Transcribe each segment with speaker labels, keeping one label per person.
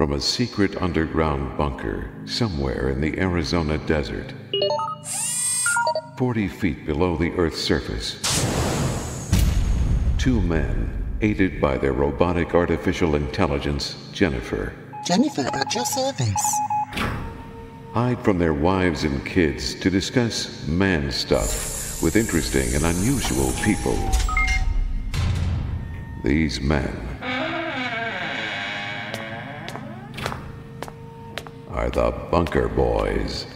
Speaker 1: from a secret underground bunker somewhere in the Arizona desert, 40 feet below the Earth's surface. Two men, aided by their robotic artificial intelligence, Jennifer,
Speaker 2: At your service.
Speaker 1: hide from their wives and kids to discuss man stuff with interesting and unusual people. These men are the Bunker Boys.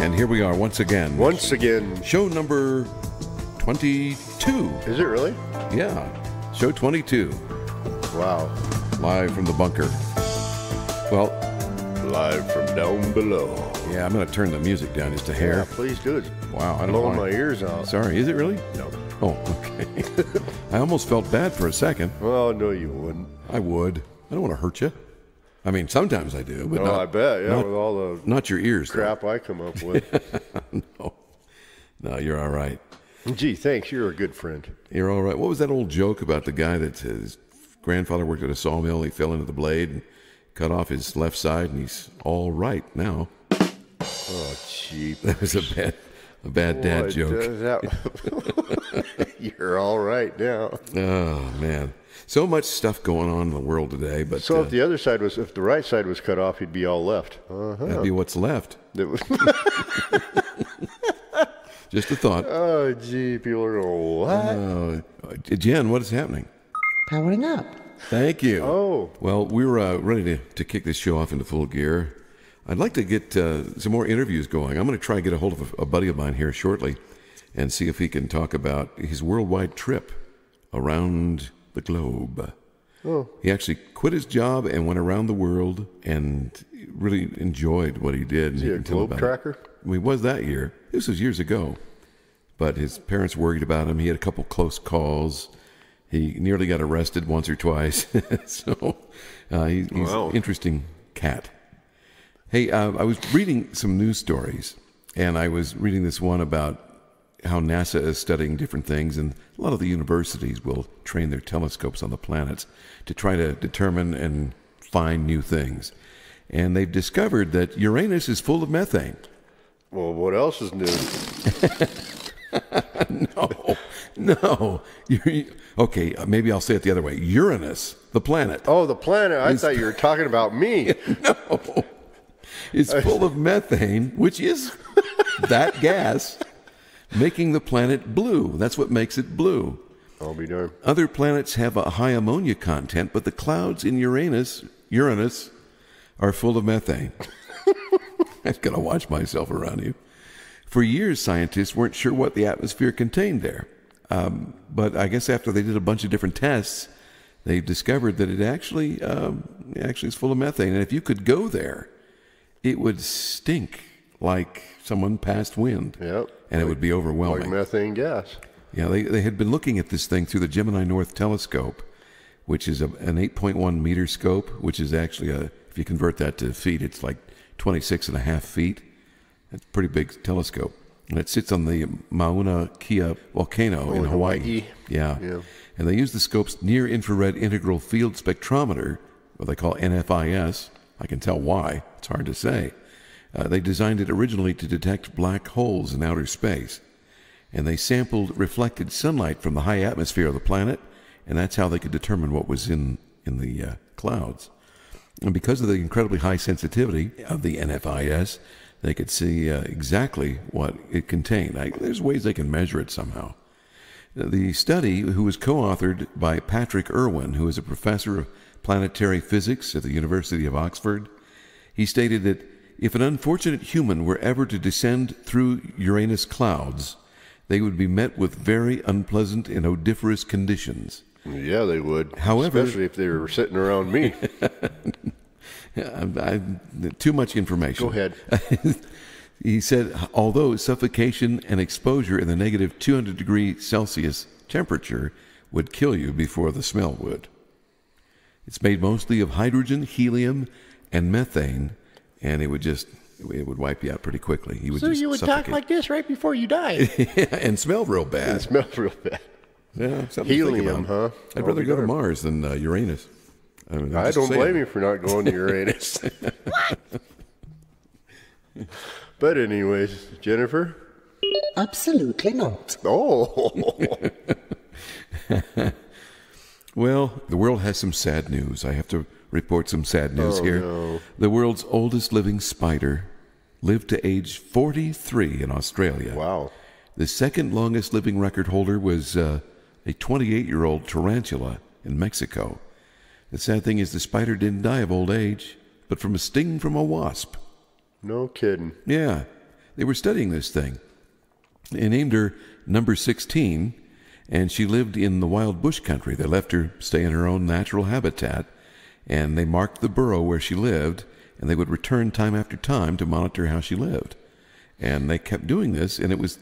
Speaker 1: And here we are once again. Show number 22.
Speaker 3: Is it really?
Speaker 1: Yeah, show 22.
Speaker 3: Wow.
Speaker 1: Live from the bunker. Well,
Speaker 3: Live from down below.
Speaker 1: yeah, I'm going to turn the music down just a hair.
Speaker 3: Yeah, please do it.
Speaker 1: Wow, I don't
Speaker 3: Blowing
Speaker 1: know
Speaker 3: my
Speaker 1: why.
Speaker 3: ears out.
Speaker 1: Sorry, is it really?
Speaker 3: No.
Speaker 1: Oh, okay. I almost felt bad for a second.
Speaker 3: Well, no, you wouldn't.
Speaker 1: I would. I don't want to hurt you. I mean, sometimes I do, but
Speaker 3: No,
Speaker 1: not,
Speaker 3: I bet. Yeah,
Speaker 1: not,
Speaker 3: with all the
Speaker 1: not your ears.
Speaker 3: crap I come up with.
Speaker 1: No. No, you're all right.
Speaker 3: Gee, thanks. You're a good friend.
Speaker 1: You're all right. What was that old joke about the guy that his grandfather worked at a sawmill? He fell into the blade and cut off his left side, and he's all right now.
Speaker 3: Oh, cheap.
Speaker 1: That was a bad dad joke.
Speaker 3: You're all right now.
Speaker 1: Oh man, so much stuff going on in the world today. But
Speaker 3: So if the other side was, if the right side was cut off, he'd be all left.
Speaker 1: that'd be what's left.
Speaker 3: It was-
Speaker 1: Just a thought.
Speaker 3: Oh, gee, people are going, what?
Speaker 1: Jen, what is happening?
Speaker 2: Powering up.
Speaker 1: Thank you.
Speaker 3: Oh.
Speaker 1: Well, we're ready to kick this show off into full gear. I'd like to get some more interviews going. I'm going to try and get a hold of a buddy of mine here shortly and see if he can talk about his worldwide trip around the globe.
Speaker 3: Oh.
Speaker 1: He actually quit his job and went around the world and really enjoyed what he did.
Speaker 3: Is he a
Speaker 1: can tell
Speaker 3: globe
Speaker 1: about
Speaker 3: tracker?
Speaker 1: it. Well, he was that year. This was years ago. But his parents worried about him. He had a couple close calls. He nearly got arrested once or twice. So he's
Speaker 3: Wow.
Speaker 1: an interesting cat. Hey, I was reading some news stories, and I was reading this one about how NASA is studying different things, and a lot of the universities will train their telescopes on the planets to try to determine and find new things. And they've discovered that Uranus is full of methane.
Speaker 3: Well, what else is new?
Speaker 1: No. Okay, maybe I'll say it the other way. Uranus, the planet.
Speaker 3: Oh, the planet. I thought you were talking about me.
Speaker 1: No. It's full of methane, which is that gas making the planet blue. That's what makes it blue.
Speaker 3: I'll be darned.
Speaker 1: Other planets have a high ammonia content, but the clouds in Uranus are full of methane. I've got to watch myself around you. For years, scientists weren't sure what the atmosphere contained there. But I guess after they did a bunch of different tests, they discovered that it actually is full of methane. And if you could go there, it would stink like someone passed wind.
Speaker 3: Yep.
Speaker 1: And it would be overwhelming.
Speaker 3: Like methane gas.
Speaker 1: Yeah, they had been looking at this thing through the Gemini North Telescope, which is an 8.1 meter scope, which is actually if you convert that to feet, it's like 26 and a half feet. It's a pretty big telescope. And it sits on the Mauna Kea volcano in Hawaii. Yeah. And they use the scope's near-infrared integral field spectrometer, what they call NFIS. I can tell why. It's hard to say. They designed it originally to detect black holes in outer space. And they sampled reflected sunlight from the high atmosphere of the planet, and that's how they could determine what was in the clouds. And because of the incredibly high sensitivity of the NFIS, they could see exactly what it contained. There's ways they can measure it somehow. The study, who was co-authored by Patrick Irwin, who is a professor of planetary physics at the University of Oxford, he stated that if an unfortunate human were ever to descend through Uranus clouds, they would be met with very unpleasant and odoriferous conditions.
Speaker 3: Yeah, they would.
Speaker 1: However,
Speaker 3: especially if they were sitting around me.
Speaker 1: Too much information.
Speaker 3: Go ahead.
Speaker 1: He said, although suffocation and exposure in the negative 200 degrees Celsius temperature would kill you before the smell would. It's made mostly of hydrogen, helium, and methane, and it would wipe you out pretty quickly. You would
Speaker 3: So
Speaker 1: just
Speaker 3: you would
Speaker 1: suffocate.
Speaker 3: talk like this right before you died.
Speaker 1: And smell real bad.
Speaker 3: It smells real bad.
Speaker 1: Yeah, something to think
Speaker 3: Helium,
Speaker 1: about.
Speaker 3: huh?
Speaker 1: I'd rather go to Mars than Uranus. I mean, I'm
Speaker 3: I
Speaker 1: just
Speaker 3: don't
Speaker 1: saying.
Speaker 3: blame you for not going to Uranus. But anyways, Jennifer?
Speaker 2: Absolutely not.
Speaker 3: Oh.
Speaker 1: Well, the world has some sad news. I have to report some sad news here.
Speaker 3: No.
Speaker 1: The world's oldest living spider lived to age 43 in Australia.
Speaker 3: Wow.
Speaker 1: The second longest living record holder was a 28-year-old tarantula in Mexico. The sad thing is the spider didn't die of old age, but from a sting from a wasp.
Speaker 3: No kidding.
Speaker 1: Yeah, they were studying this thing. They named her Number 16, and she lived in the wild bush country. They left her stay in her own natural habitat, and they marked the burrow where she lived, and they would return time after time to monitor how she lived. And they kept doing this, and it was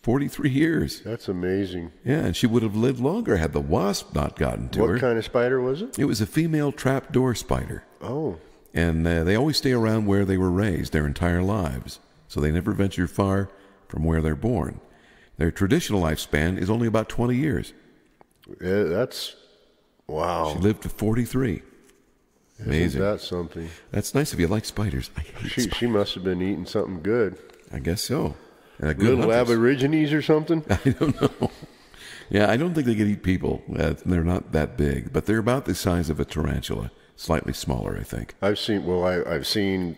Speaker 1: 43 years.
Speaker 3: That's amazing.
Speaker 1: Yeah, and she would have lived longer had the wasp not gotten to her.
Speaker 3: What kind of spider was it?
Speaker 1: It was a female trapdoor spider.
Speaker 3: Oh.
Speaker 1: And they always stay around where they were raised their entire lives, so they never venture far from where they're born. Their traditional lifespan is only about 20 years.
Speaker 3: Yeah, that's... Wow.
Speaker 1: She lived to 43. Amazing.
Speaker 3: Isn't that something?
Speaker 1: That's nice if you like spiders. I hate spiders.
Speaker 3: She must have been eating something good.
Speaker 1: I guess so. And a good
Speaker 3: Little
Speaker 1: huntress.
Speaker 3: aborigines or something?
Speaker 1: I don't know. Yeah, I don't think they can eat people. They're not that big, but they're about the size of a tarantula. Slightly smaller, I think.
Speaker 3: I've seen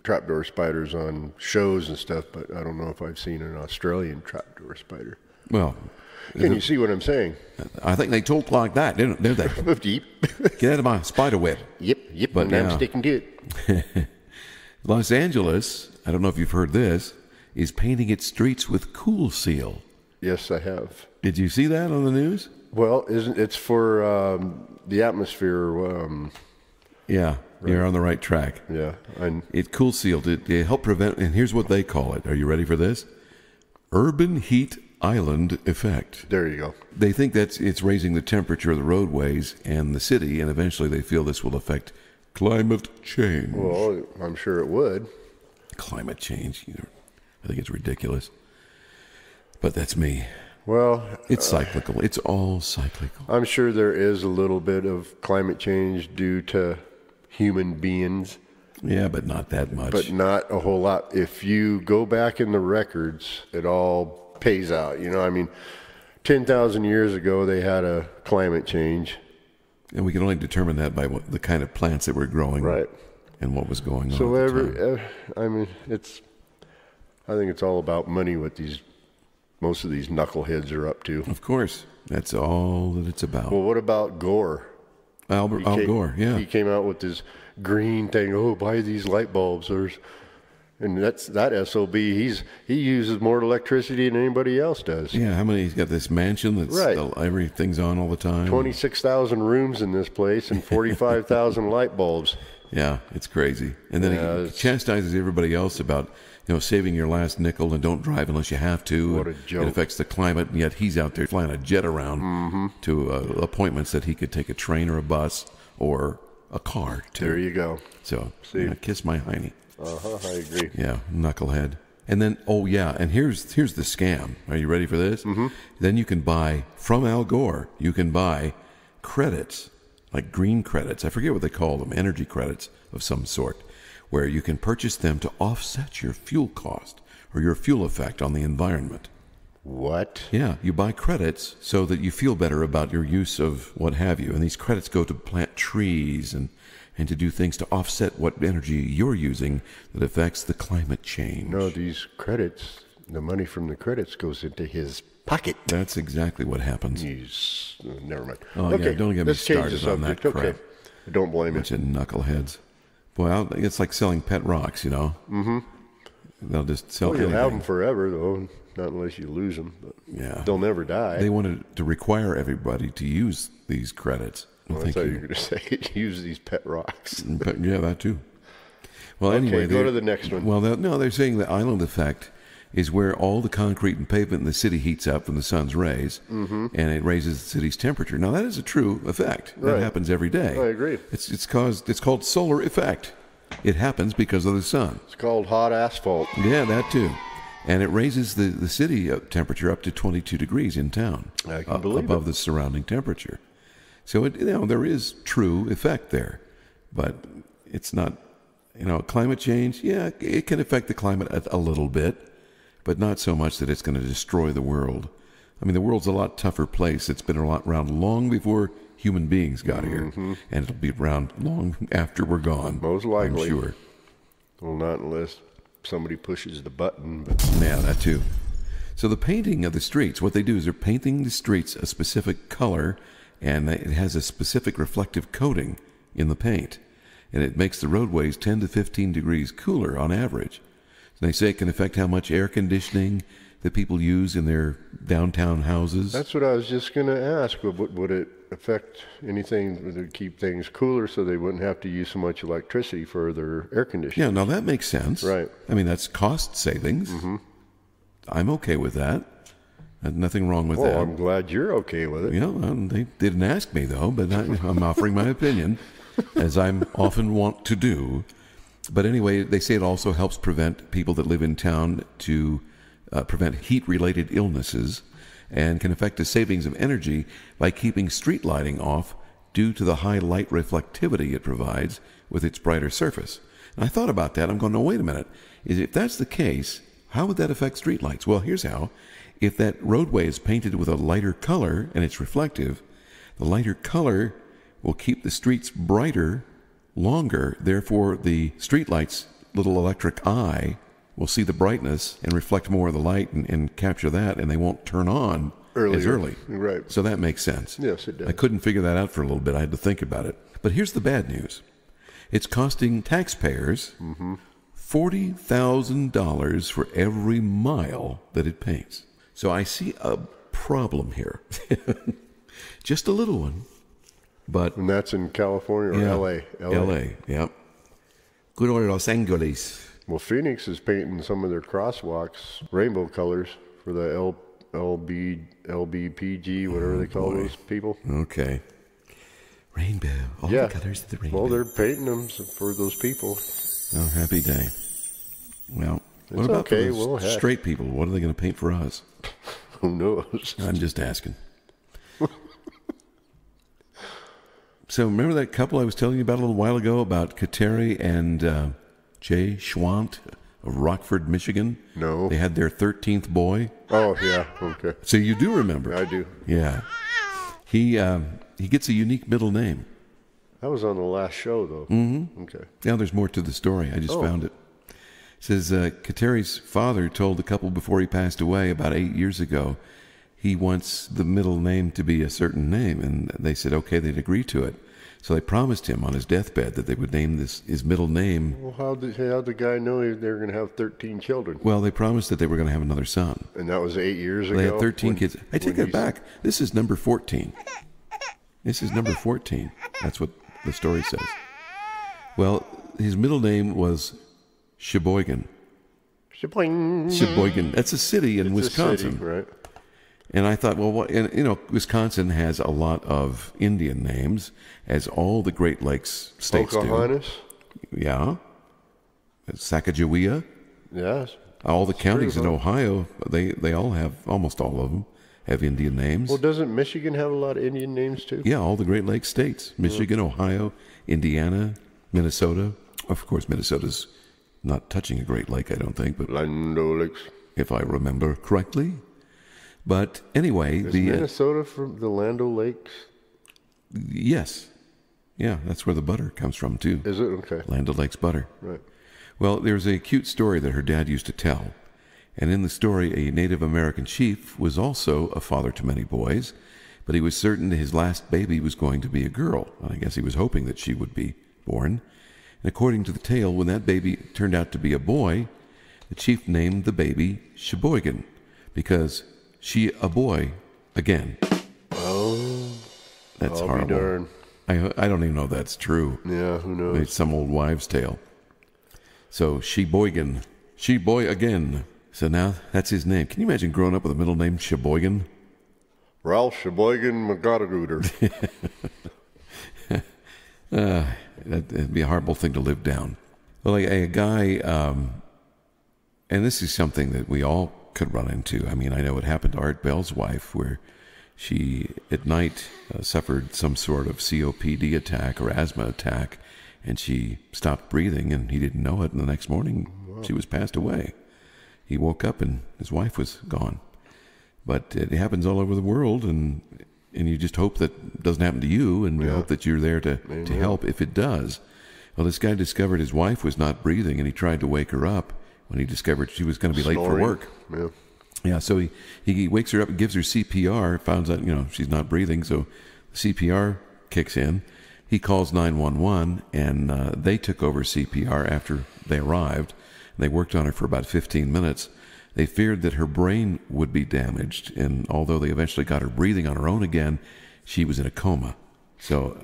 Speaker 3: trapdoor spiders on shows and stuff, but I don't know if I've seen an Australian trapdoor spider.
Speaker 1: Well,
Speaker 3: Can you see what I'm saying?
Speaker 1: I think they talk like that, don't they?
Speaker 3: Deep.
Speaker 1: Get out of my spider web.
Speaker 3: Yep,
Speaker 1: But
Speaker 3: and I'm
Speaker 1: now-
Speaker 3: sticking to it.
Speaker 1: Los Angeles, I don't know if you've heard this, is painting its streets with Cool Seal.
Speaker 3: Yes, I have.
Speaker 1: Did you see that on the news?
Speaker 3: Well, it's for the atmosphere?
Speaker 1: Yeah, you're on the right track.
Speaker 3: Yeah, and
Speaker 1: It Cool Sealed. It helped prevent, and here's what they call it. Are you ready for this? Urban Heat Island Effect.
Speaker 3: there you go.
Speaker 1: They think it's raising the temperature of the roadways and the city, and eventually they feel this will affect climate change.
Speaker 3: Well, I'm sure it would.
Speaker 1: Climate change. I think it's ridiculous. But that's me.
Speaker 3: Well,
Speaker 1: It's cyclical. It's all cyclical.
Speaker 3: I'm sure there is a little bit of climate change due to human beings,
Speaker 1: Yeah, but not that much.
Speaker 3: but not a whole lot. If you go back in the records, it all pays out. You know, I mean, 10,000 years ago, they had a climate change.
Speaker 1: And we can only determine that by the kind of plants that were growing,
Speaker 3: Right.
Speaker 1: and what was going on.
Speaker 3: So
Speaker 1: at the time.
Speaker 3: I mean, I think it's all about money what most of these knuckleheads are up to.
Speaker 1: Of course, that's all that it's about.
Speaker 3: Well, what about Gore?
Speaker 1: Al Gore, yeah.
Speaker 3: He came out with this green thing. Oh, buy these light bulbs. And that SOB. He uses more electricity than anybody else does.
Speaker 1: Yeah, how many? He's got this mansion that's
Speaker 3: Right.
Speaker 1: Everything's on all the time.
Speaker 3: 26,000 rooms in this place and 45,000 light bulbs.
Speaker 1: Yeah, it's crazy. And then
Speaker 3: Yeah,
Speaker 1: he
Speaker 3: it's-
Speaker 1: chastises everybody else about saving your last nickel and don't drive unless you have to.
Speaker 3: What a joke.
Speaker 1: It affects the climate, and yet he's out there flying a jet around to appointments that he could take a train or a bus or a car to.
Speaker 3: There you go.
Speaker 1: So,
Speaker 3: See?
Speaker 1: kiss my hiney.
Speaker 3: I agree.
Speaker 1: Yeah, knucklehead. And then, and here's the scam. Are you ready for this? Mm-hmm. Then you can buy, from Al Gore, you can buy credits, like green credits. I forget what they call them, energy credits of some sort, where you can purchase them to offset your fuel cost or your fuel effect on the environment.
Speaker 3: What?
Speaker 1: Yeah, you buy credits so that you feel better about your use of what have you. And these credits go to plant trees and to do things to offset what energy you're using that affects the climate change.
Speaker 3: No, these credits, the money from the credits goes into his pocket.
Speaker 1: That's exactly what happens.
Speaker 3: Never mind.
Speaker 1: Oh, yeah,
Speaker 3: okay,
Speaker 1: don't get me
Speaker 3: let's change the
Speaker 1: started on that
Speaker 3: subject. Okay.
Speaker 1: crap.
Speaker 3: I don't blame
Speaker 1: Bunch
Speaker 3: you.
Speaker 1: of knuckleheads. Boy, it's like selling pet rocks, Mm-hmm. They'll just sell
Speaker 3: Well, you'll
Speaker 1: anything.
Speaker 3: have them forever, though, not unless you lose them. But
Speaker 1: Yeah.
Speaker 3: they'll never die.
Speaker 1: They wanted to require everybody to use these credits. Well,
Speaker 3: I
Speaker 1: thank
Speaker 3: thought you
Speaker 1: you.
Speaker 3: were going to say use these pet rocks.
Speaker 1: But, yeah, that too. Well,
Speaker 3: Okay,
Speaker 1: anyway,
Speaker 3: go
Speaker 1: they're-
Speaker 3: to the next one.
Speaker 1: Well, they're saying the island effect is where all the concrete and pavement in the city heats up from the sun's rays, and it raises the city's temperature. Now, that is a true effect. That
Speaker 3: Right.
Speaker 1: happens every day.
Speaker 3: I agree.
Speaker 1: It's called solar effect. It happens because of the sun.
Speaker 3: It's called hot asphalt.
Speaker 1: Yeah, that too. And it raises the city temperature up to 22 degrees in town,
Speaker 3: I can believe
Speaker 1: above
Speaker 3: it.
Speaker 1: the surrounding temperature. So there is true effect there, but it's not, climate change. Yeah, it can affect the climate a little bit, but not so much that it's going to destroy the world. I mean, the world's a lot tougher place. It's been around long before human beings got here, and it'll be around long after we're gone.
Speaker 3: Most likely.
Speaker 1: I'm sure.
Speaker 3: Well, not unless somebody pushes the button. But
Speaker 1: Yeah, that too. So the painting of the streets, what they do is they're painting the streets a specific color, and it has a specific reflective coating in the paint. And it makes the roadways 10 to 15 degrees cooler on average. They say it can affect how much air conditioning that people use in their downtown houses.
Speaker 3: that's what I was just going to ask. Would it affect anything? Would it keep things cooler so they wouldn't have to use so much electricity for their air conditioning?
Speaker 1: Yeah, now that makes sense.
Speaker 3: Right.
Speaker 1: I mean, that's cost savings. I'm okay with that. Nothing wrong with that.
Speaker 3: Oh, I'm glad you're okay with it.
Speaker 1: They didn't ask me, though, but I'm offering my opinion, as I'm often want to do. But anyway, they say it also helps prevent people that live in town to prevent heat-related illnesses, and can affect the savings of energy by keeping street lighting off due to the high light reflectivity it provides with its brighter surface. And I thought about that. I'm going, no, wait a minute. If that's the case, how would that affect streetlights? Well, here's how. If that roadway is painted with a lighter color and it's reflective, the lighter color will keep the streets brighter longer. Therefore, the streetlight's little electric eye will see the brightness and reflect more of the light and capture that, and they won't turn on as early.
Speaker 3: Right.
Speaker 1: So that makes sense.
Speaker 3: Yes, it does.
Speaker 1: I couldn't figure that out for a little bit. I had to think about it. But here's the bad news. It's costing taxpayers $40,000 for every mile that it paints. So I see a problem here. Just a little one. But
Speaker 3: And that's in California or L.A.?
Speaker 1: L.A., yep. Good old Los Angeles.
Speaker 3: Well, Phoenix is painting some of their crosswalks rainbow colors for the LBPG, whatever they call those people.
Speaker 1: Okay. Rainbow. All
Speaker 3: Yeah.
Speaker 1: the colors of the rainbow.
Speaker 3: Well, they're painting them for those people.
Speaker 1: Oh, happy day. Well, what
Speaker 3: It's
Speaker 1: about
Speaker 3: okay,
Speaker 1: those
Speaker 3: well, heck.
Speaker 1: straight people? What are they going to paint for us?
Speaker 3: Who knows?
Speaker 1: I'm just asking. So remember that couple I was telling you about a little while ago about Kateri and Jay Schwant of Rockford, Michigan?
Speaker 3: No.
Speaker 1: They had their 13th boy.
Speaker 3: Oh, yeah, okay.
Speaker 1: So you do remember.
Speaker 3: I do.
Speaker 1: Yeah. He gets a unique middle name.
Speaker 3: That was on the last show, though. Mm-hmm. Okay.
Speaker 1: Now there's more to the story. I just found it. It says Kateri's father told the couple before he passed away about 8 years ago he wants the middle name to be a certain name, and they said okay, they'd agree to it. So they promised him on his deathbed that they would name his middle name.
Speaker 3: Well, how'd the guy know they were going to have 13 children?
Speaker 1: Well, they promised that they were going to have another son.
Speaker 3: And that was 8 years ago?
Speaker 1: They had 13
Speaker 3: when-
Speaker 1: kids. I take
Speaker 3: when
Speaker 1: that back. This is number 14. This is number 14. That's what the story says. Well, his middle name was Sheboygan.
Speaker 3: Sheboygan.
Speaker 1: Sheboygan. That's a city in
Speaker 3: It's a city,
Speaker 1: Wisconsin.
Speaker 3: right?
Speaker 1: And I thought, well, Wisconsin has a lot of Indian names, as all the Great Lakes states do.
Speaker 3: Pocahontas?
Speaker 1: Yeah. Sacagawea.
Speaker 3: Yes.
Speaker 1: All the counties in
Speaker 3: huh?
Speaker 1: Ohio, they all have, almost all of them, have Indian names.
Speaker 3: Well, doesn't Michigan have a lot of Indian names, too?
Speaker 1: Yeah, all the Great Lakes states. Michigan, Ohio, Indiana, Minnesota. Of course, Minnesota's not touching a Great Lake, I don't think, but
Speaker 3: Land O'Lakes.
Speaker 1: if I remember correctly. But anyway,
Speaker 3: Is Minnesota from the Land O'Lakes?
Speaker 1: Yes. Yeah, that's where the butter comes from, too.
Speaker 3: Is it? Okay.
Speaker 1: Land O'Lakes butter.
Speaker 3: Right.
Speaker 1: Well, there's a cute story that her dad used to tell. And in the story, a Native American chief was also a father to many boys, but he was certain that his last baby was going to be a girl. I guess he was hoping that she would be born. And according to the tale, when that baby turned out to be a boy, the chief named the baby Sheboygan, because she a boy again.
Speaker 3: Oh.
Speaker 1: That's
Speaker 3: I'll
Speaker 1: horrible.
Speaker 3: be darned.
Speaker 1: I don't even know if that's true.
Speaker 3: Yeah, who knows?
Speaker 1: It's some old wives' tale. So Sheboygan, she boy again. So now that's his name. Can you imagine growing up with a middle name Sheboygan?
Speaker 3: Ralph Sheboygan McGottagooter.
Speaker 1: That'd be a horrible thing to live down. Well, a guy and this is something that we all could run into. I mean, I know it happened to Art Bell's wife, where she at night suffered some sort of COPD attack or asthma attack, and she stopped breathing, and he didn't know it. And the next morning, she was passed away. He woke up, and his wife was gone. But it happens all over the world, and you just hope that it doesn't happen to you, and you hope that you're there to help if it does. Well, this guy discovered his wife was not breathing, and he tried to wake her up when he discovered she was going to be late for work. Yeah, so he wakes her up and gives her CPR, finds out, she's not breathing, so the CPR kicks in. He calls 911, and they took over CPR after they arrived. They worked on her for about 15 minutes. They feared that her brain would be damaged, and although they eventually got her breathing on her own again, she was in a coma. So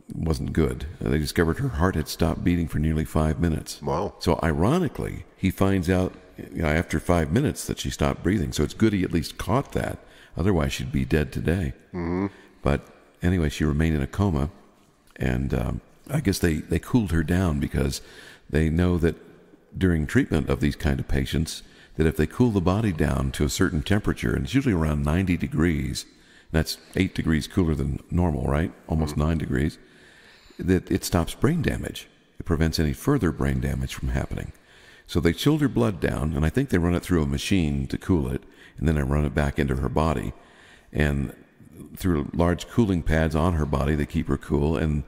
Speaker 1: it wasn't good. They discovered her heart had stopped beating for nearly 5 minutes.
Speaker 3: Wow.
Speaker 1: So ironically, he finds out after 5 minutes that she stopped breathing. So it's good he at least caught that. Otherwise, she'd be dead today. Mm-hmm. But anyway, she remained in a coma, and I guess they cooled her down because they know that during treatment of these kind of patients, that if they cool the body down to a certain temperature, and it's usually around 90 degrees, that's 8 degrees cooler than normal, right? Almost 9 degrees, that it stops brain damage. It prevents any further brain damage from happening. So they chilled her blood down, and I think they run it through a machine to cool it, and then they run it back into her body. And through large cooling pads on her body, they keep her cool, and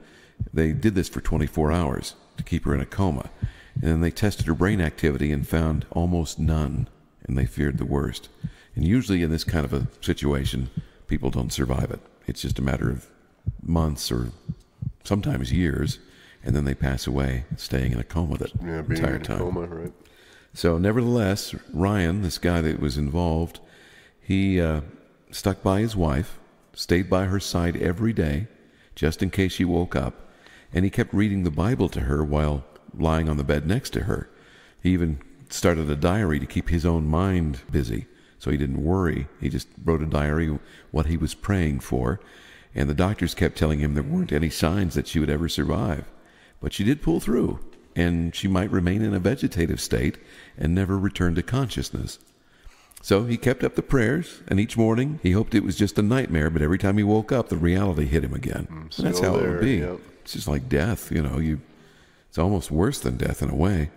Speaker 1: they did this for 24 hours to keep her in a coma. And then they tested her brain activity and found almost none, and they feared the worst. And usually in this kind of a situation, people don't survive it. It's just a matter of months or sometimes years, and then they pass away, staying in a coma that entire time.
Speaker 3: Coma, right.
Speaker 1: So nevertheless, Ryan, this guy that was involved, he stuck by his wife, stayed by her side every day, just in case she woke up, and he kept reading the Bible to her while lying on the bed next to her. He even started a diary to keep his own mind busy, so he didn't worry. He just wrote a diary what he was praying for, and the doctors kept telling him there weren't any signs that she would ever survive. But she did pull through, and she might remain in a vegetative state and never return to consciousness. So he kept up the prayers, and each morning he hoped it was just a nightmare, but every time he woke up, the reality hit him again. And that's how it would be. Yep. It's just like death, it's almost worse than death in a way.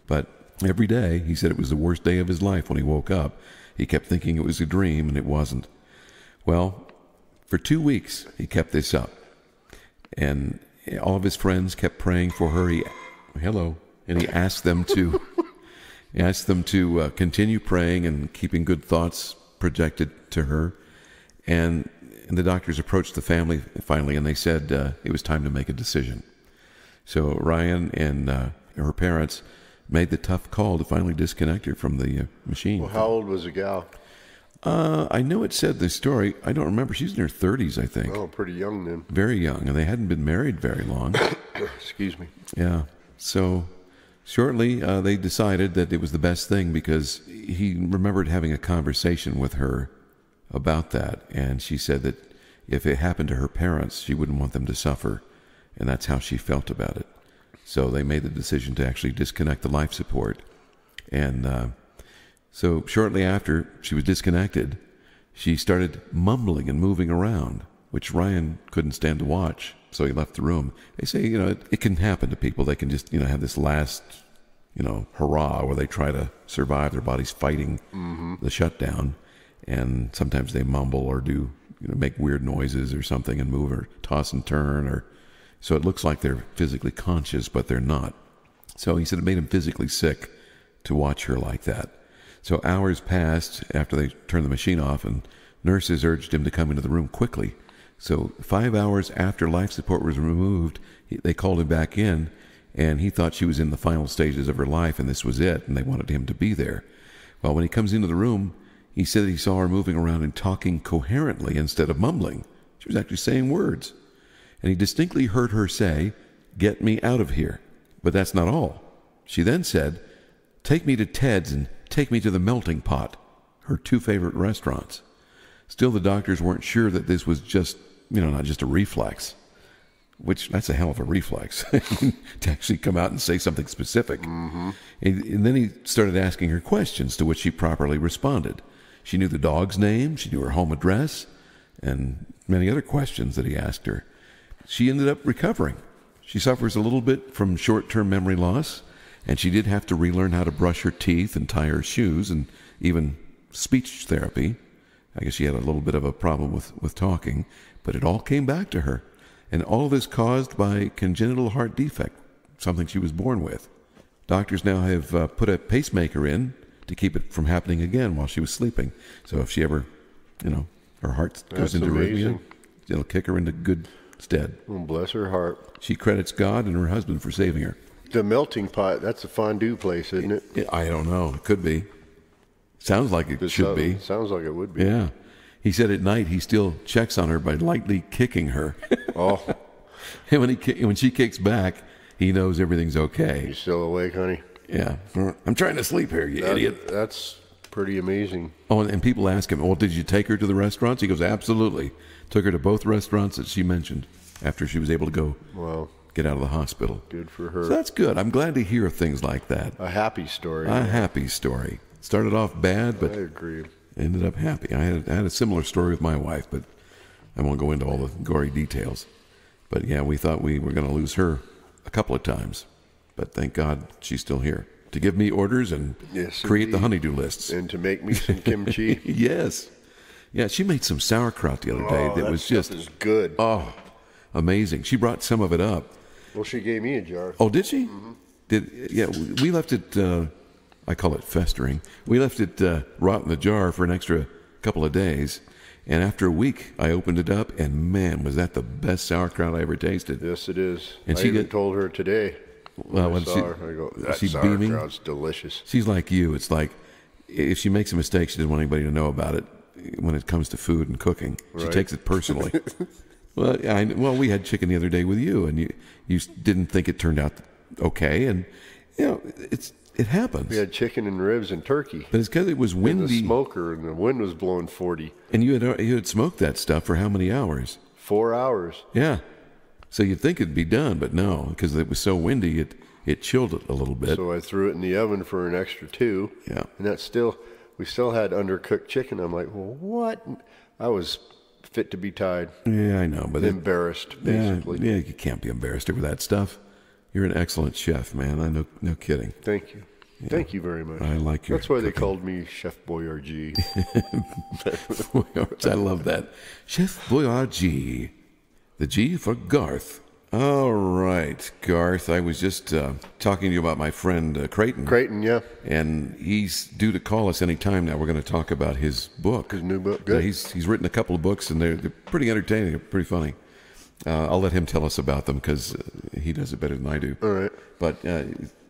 Speaker 1: But every day, he said it was the worst day of his life when he woke up. He kept thinking it was a dream, and it wasn't. Well, for 2 weeks, he kept this up. And all of his friends kept praying for her. And he asked them to continue praying and keeping good thoughts projected to her. And the doctors approached the family finally, and they said it was time to make a decision. So Ryan and her parents made the tough call to finally disconnect her from the machine.
Speaker 3: Well, how old was the gal?
Speaker 1: I know it said the story. I don't remember. She's in her 30s, I think.
Speaker 3: Oh, pretty young then.
Speaker 1: Very young, and they hadn't been married very long.
Speaker 3: Excuse me.
Speaker 1: Yeah. So shortly, they decided that it was the best thing because he remembered having a conversation with her about that, and she said that if it happened to her parents, she wouldn't want them to suffer, and that's how she felt about it. So they made the decision to actually disconnect the life support. And so shortly after she was disconnected, she started mumbling and moving around, which Ryan couldn't stand to watch, so he left the room. They say, it can happen to people. They can just, have this last, hurrah where they try to survive. Their body's fighting the shutdown, and sometimes they mumble or do, make weird noises or something and move or toss and turn, or so it looks like they're physically conscious, but they're not. So he said it made him physically sick to watch her like that. So hours passed after they turned the machine off, and nurses urged him to come into the room quickly. So 5 hours after life support was removed, they called him back in, and he thought she was in the final stages of her life, and this was it, and they wanted him to be there. Well, when he comes into the room, he said that he saw her moving around and talking coherently instead of mumbling. She was actually saying words. And he distinctly heard her say, "Get me out of here." But that's not all. She then said, "Take me to Ted's and take me to the Melting Pot," her two favorite restaurants. Still, the doctors weren't sure that this was just, not just a reflex. which that's a hell of a reflex to actually come out and say something specific. And then he started asking her questions, to which she properly responded. She knew the dog's name, she knew her home address, and many other questions that he asked her. She ended up recovering. She suffers a little bit from short-term memory loss, and she did have to relearn how to brush her teeth and tie her shoes, and even speech therapy. I guess she had a little bit of a problem with talking, but it all came back to her. And all of this caused by congenital heart defect, something she was born with. Doctors now have put a pacemaker in to keep it from happening again while she was sleeping. So if she ever, her heart goes into arrhythmia, it'll kick her into good stead.
Speaker 3: Oh, bless her heart.
Speaker 1: She credits God and her husband for saving her.
Speaker 3: The melting pot, that's a fondue place, isn't it?
Speaker 1: I don't know. It could be. Sounds like it should be.
Speaker 3: Sounds like it would be.
Speaker 1: Yeah. He said at night he still checks on her by lightly kicking her.
Speaker 3: Oh.
Speaker 1: And when she kicks back, he knows everything's okay.
Speaker 3: You still awake, honey?
Speaker 1: Yeah. I'm trying to sleep here, you idiot.
Speaker 3: That's pretty amazing.
Speaker 1: Oh, and people ask him, well, did you take her to the restaurants? He goes, absolutely. Took her to both restaurants that she mentioned after she was able to go get out of the hospital.
Speaker 3: Good for her.
Speaker 1: So that's good. I'm glad to hear things like that.
Speaker 3: A happy story.
Speaker 1: A happy story. Started off bad, but
Speaker 3: I agree.
Speaker 1: Ended up happy. I had a similar story with my wife, but I won't go into all the gory details. But yeah, we thought we were going to lose her a couple of times. But thank God she's still here to give me orders and create the honeydew lists.
Speaker 3: And to make me some kimchi.
Speaker 1: Yes. Yeah, she made some sauerkraut the other day that was just
Speaker 3: is good.
Speaker 1: Oh, amazing. She brought some of it up.
Speaker 3: Well, she gave me a jar.
Speaker 1: Oh, did she? Mm-hmm. We left it, I call it festering. We left it rot in the jar for an extra couple of days. And after a week, I opened it up, and man, was that the best sauerkraut I ever tasted.
Speaker 3: Yes, it is.
Speaker 1: And
Speaker 3: I even told her today. Well, I go, that sauerkraut's delicious.
Speaker 1: She's like you. It's like if she makes a mistake, she doesn't want anybody to know about it when it comes to food and cooking. She takes it personally. Well, we had chicken the other day with you, and you didn't think it turned out okay, and it happens.
Speaker 3: We had chicken and ribs and turkey.
Speaker 1: But it's because it was windy.
Speaker 3: In the smoker, and the wind was blowing 40.
Speaker 1: And you had smoked that stuff for how many hours?
Speaker 3: 4 hours.
Speaker 1: Yeah. So you'd think it'd be done, but no, because it was so windy, it chilled it a little bit.
Speaker 3: So I threw it in the oven for an extra 2.
Speaker 1: Yeah.
Speaker 3: And we still had undercooked chicken. I'm like, well, what? I was fit to be tied.
Speaker 1: Yeah, I know, but
Speaker 3: embarrassed, basically.
Speaker 1: Yeah, you can't be embarrassed over that stuff. You're an excellent chef, man. I know, no kidding.
Speaker 3: Thank you. Yeah. Thank you very much.
Speaker 1: I like your
Speaker 3: That's why
Speaker 1: cooking.
Speaker 3: They called me Chef Boyardee.
Speaker 1: I love that. Chef Boyardee. The G for Garth. All right, Garth. I was just talking to you about my friend Creighton.
Speaker 3: Creighton, yeah.
Speaker 1: And he's due to call us any time now. We're going to talk about his book.
Speaker 3: His new book. Good.
Speaker 1: He's written a couple of books, and they're pretty entertaining. They're pretty funny. I'll let him tell us about them because he does it better than I do.
Speaker 3: All right.
Speaker 1: But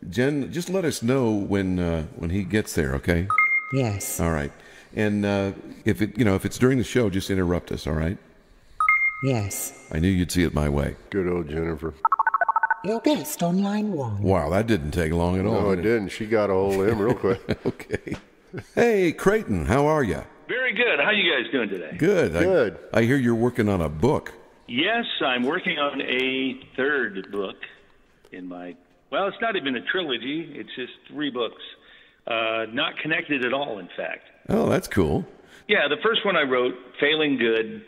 Speaker 1: Jen, just let us know when he gets there, okay?
Speaker 2: Yes.
Speaker 1: All right. And if it's during the show, just interrupt us, all right?
Speaker 2: Yes.
Speaker 1: I knew you'd see it my way.
Speaker 3: Good old Jennifer.
Speaker 2: Your guest on line 1.
Speaker 1: Wow, that didn't take long at all.
Speaker 3: No, it didn't. She got a hold of him real quick.
Speaker 1: Okay. Hey, Creighton, how are you?
Speaker 4: Very good. How you guys doing today?
Speaker 1: Good.
Speaker 3: Good.
Speaker 1: I hear you're working on a book.
Speaker 4: Yes, I'm working on a third book in it's not even a trilogy. It's just 3 books. Not connected at all, in fact.
Speaker 1: Oh, that's cool.
Speaker 4: Yeah, the first one I wrote, Failing Good,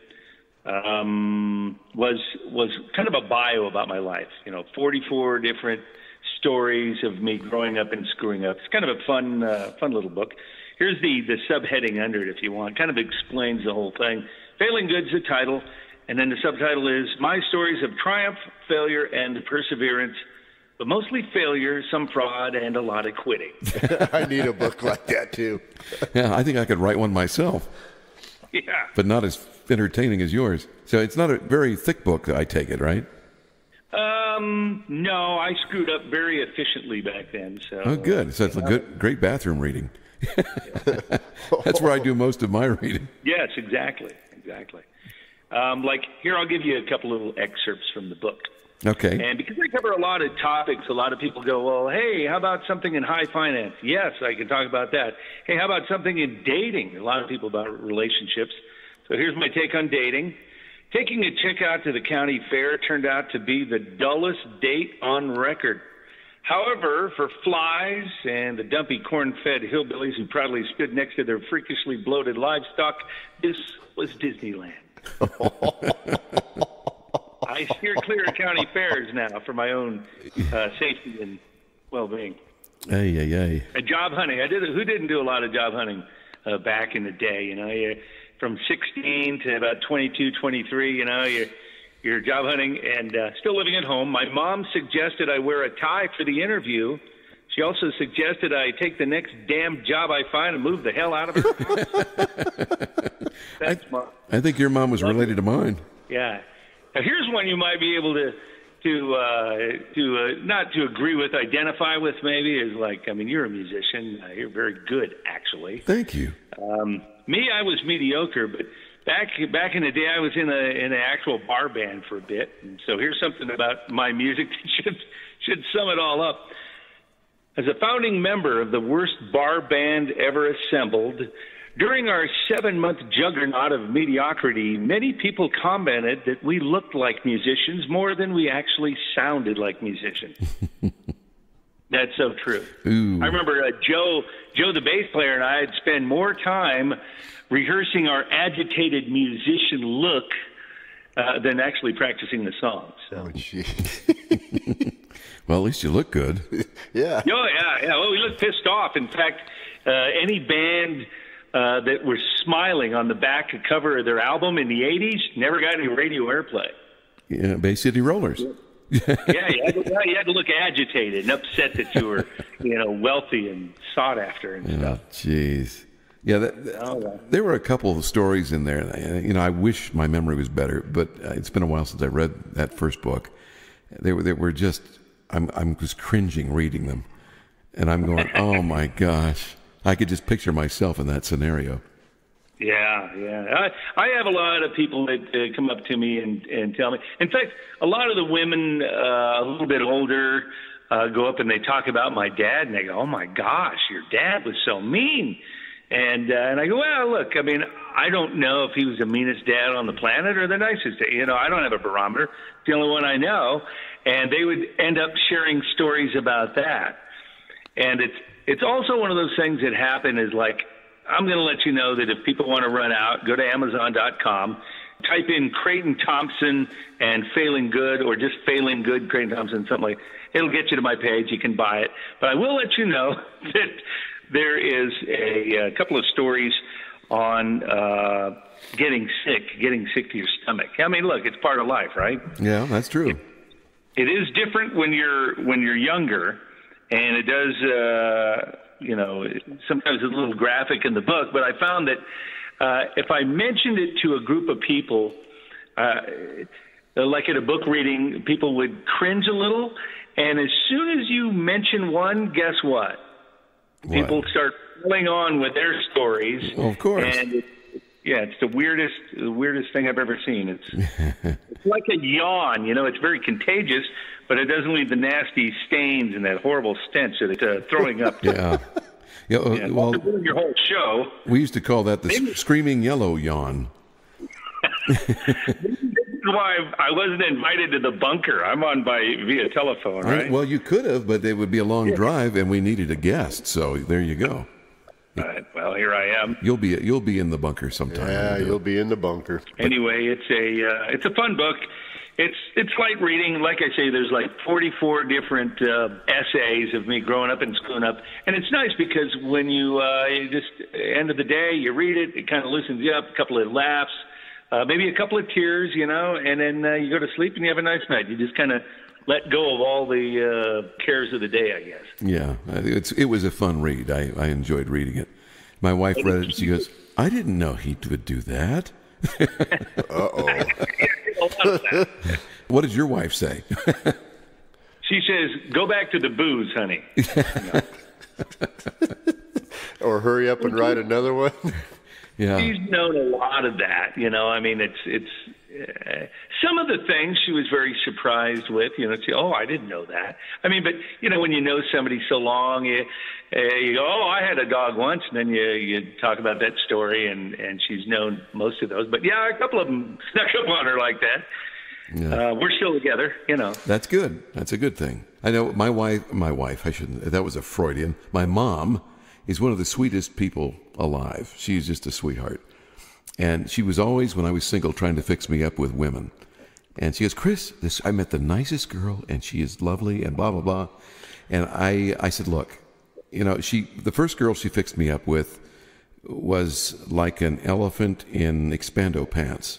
Speaker 4: was kind of a bio about my life. 44 different stories of me growing up and screwing up. It's kind of a fun little book. Here's the subheading under it, if you want. Kind of explains the whole thing. Failing Good's the title, and then the subtitle is My Stories of Triumph, Failure, and Perseverance, but mostly failure, some fraud, and a lot of quitting.
Speaker 3: I need a book like that, too.
Speaker 1: Yeah, I think I could write one myself.
Speaker 4: Yeah.
Speaker 1: But not as entertaining as yours. So it's not a very thick book, I take it, right?
Speaker 4: No, I screwed up very efficiently back then. So.
Speaker 1: Oh, good. So it's a great bathroom reading. That's where I do most of my reading.
Speaker 4: Yes, exactly. Here, I'll give you a couple little excerpts from the book.
Speaker 1: Okay.
Speaker 4: And because I cover a lot of topics, a lot of people go, well, hey, how about something in high finance? Yes, I can talk about that. Hey, how about something in dating? A lot of people about relationships. So here's my take on dating. Taking a chick out to the county fair turned out to be the dullest date on record. However, for flies and the dumpy corn-fed hillbillies who proudly stood next to their freakishly bloated livestock, this was Disneyland. I steer clear of county fairs now for my own safety and well-being.
Speaker 1: Hey.
Speaker 4: Job hunting. Who didn't do a lot of job hunting back in the day? You know, from 16 to about 22, 23. You know, you're job hunting and still living at home. My mom suggested I wear a tie for the interview. She also suggested I take the next damn job I find and move the hell out of her house.
Speaker 1: I think your mom was related to mine.
Speaker 4: Yeah. Now here's one you might be able to not to agree with, identify with maybe, is like, I mean, you're a musician. You're very good, actually.
Speaker 1: Thank you.
Speaker 4: Me, I was mediocre, but back in the day, I was in an actual bar band for a bit. And so here's something about my music that should sum it all up. As a founding member of the worst bar band ever assembled, during our 7-month juggernaut of mediocrity, many people commented that we looked like musicians more than we actually sounded like musicians. That's so true.
Speaker 1: Ooh.
Speaker 4: I remember Joe, the bass player, and I had spent more time rehearsing our agitated musician look than actually practicing the songs. So.
Speaker 3: Oh, gee.
Speaker 1: Well, at least you look good.
Speaker 3: Yeah.
Speaker 4: Oh, yeah. Well, we looked pissed off. In fact, any band that were smiling on the back cover of their album in the 80s never got any radio airplay.
Speaker 1: Yeah, Bay City Rollers.
Speaker 4: Yeah, you had to look agitated and upset that you were, wealthy and sought after and stuff.
Speaker 1: Jeez. Yeah, there were a couple of stories in there. I wish my memory was better, but it's been a while since I read that first book. They were just, I'm just cringing reading them, and I'm going, oh my gosh, I could just picture myself in that scenario.
Speaker 4: Yeah. I have a lot of people that come up to me and tell me. In fact, a lot of the women a little bit older go up and they talk about my dad, and they go, "Oh my gosh, your dad was so mean." And I go, well, look, I mean, I don't know if he was the meanest dad on the planet or the nicest dad. I don't have a barometer. It's the only one I know. And they would end up sharing stories about that. And it's also one of those things that happen is like, I'm going to let you know that if people want to run out, go to Amazon.com, type in Creighton Thompson and Failing Good, or just Failing Good, Creighton Thompson, something like that. It'll get you to my page. You can buy it. But I will let you know that there is a couple of stories on getting sick to your stomach. I mean, look, it's part of life, right?
Speaker 1: Yeah, that's true.
Speaker 4: It is different when you're younger, and it does, sometimes it's a little graphic in the book, but I found that if I mentioned it to a group of people, like at a book reading, people would cringe a little, and as soon as you mention one, guess what? People start filling on with their stories.
Speaker 1: Well, of course.
Speaker 4: And it's the weirdest thing I've ever seen. It's like a yawn, it's very contagious, but it doesn't leave the nasty stains and that horrible stench that it's throwing up.
Speaker 1: Yeah. Well,
Speaker 4: your whole show.
Speaker 1: We used to call that the screaming yellow yawn.
Speaker 4: This is why I wasn't invited to the bunker. I'm on via telephone, right?
Speaker 1: Well, you could have, but it would be a long drive, and we needed a guest. So there you go.
Speaker 4: All right. Well, here I am.
Speaker 1: You'll be in the bunker sometime.
Speaker 3: Yeah, you'll be in the bunker.
Speaker 4: Anyway, it's a fun book. It's light reading. Like I say, there's like 44 different essays of me growing up and screwing up, and it's nice because when you just end of the day you read it, it kind of loosens you up. A couple of laughs. Maybe a couple of tears, and then you go to sleep and you have a nice night. You just kind of let go of all the cares of the day, I guess.
Speaker 1: Yeah, it was a fun read. I enjoyed reading it. My wife read it and she goes, I didn't know he would do that.
Speaker 3: Uh-oh.
Speaker 1: What did your wife say?
Speaker 4: She says, go back to the booze, honey.
Speaker 3: Or hurry up and write another one.
Speaker 1: Yeah.
Speaker 4: She's known a lot of that, I mean, it's some of the things she was very surprised with, say, oh, I didn't know that. I mean, but, when you know somebody so long, you go, oh, I had a dog once, and then you talk about that story, and she's known most of those. But, yeah, a couple of them snuck up on her like that. Yeah. We're still together,
Speaker 1: That's good. That's a good thing. I know my wife, I shouldn't, that was a Freudian. My mom is one of the sweetest people alive. She's just a sweetheart. And she was always, when I was single, trying to fix me up with women. And she goes, Chris, I met the nicest girl, and she is lovely, and blah, blah, blah. And I said, look, the first girl she fixed me up with was like an elephant in Expando pants.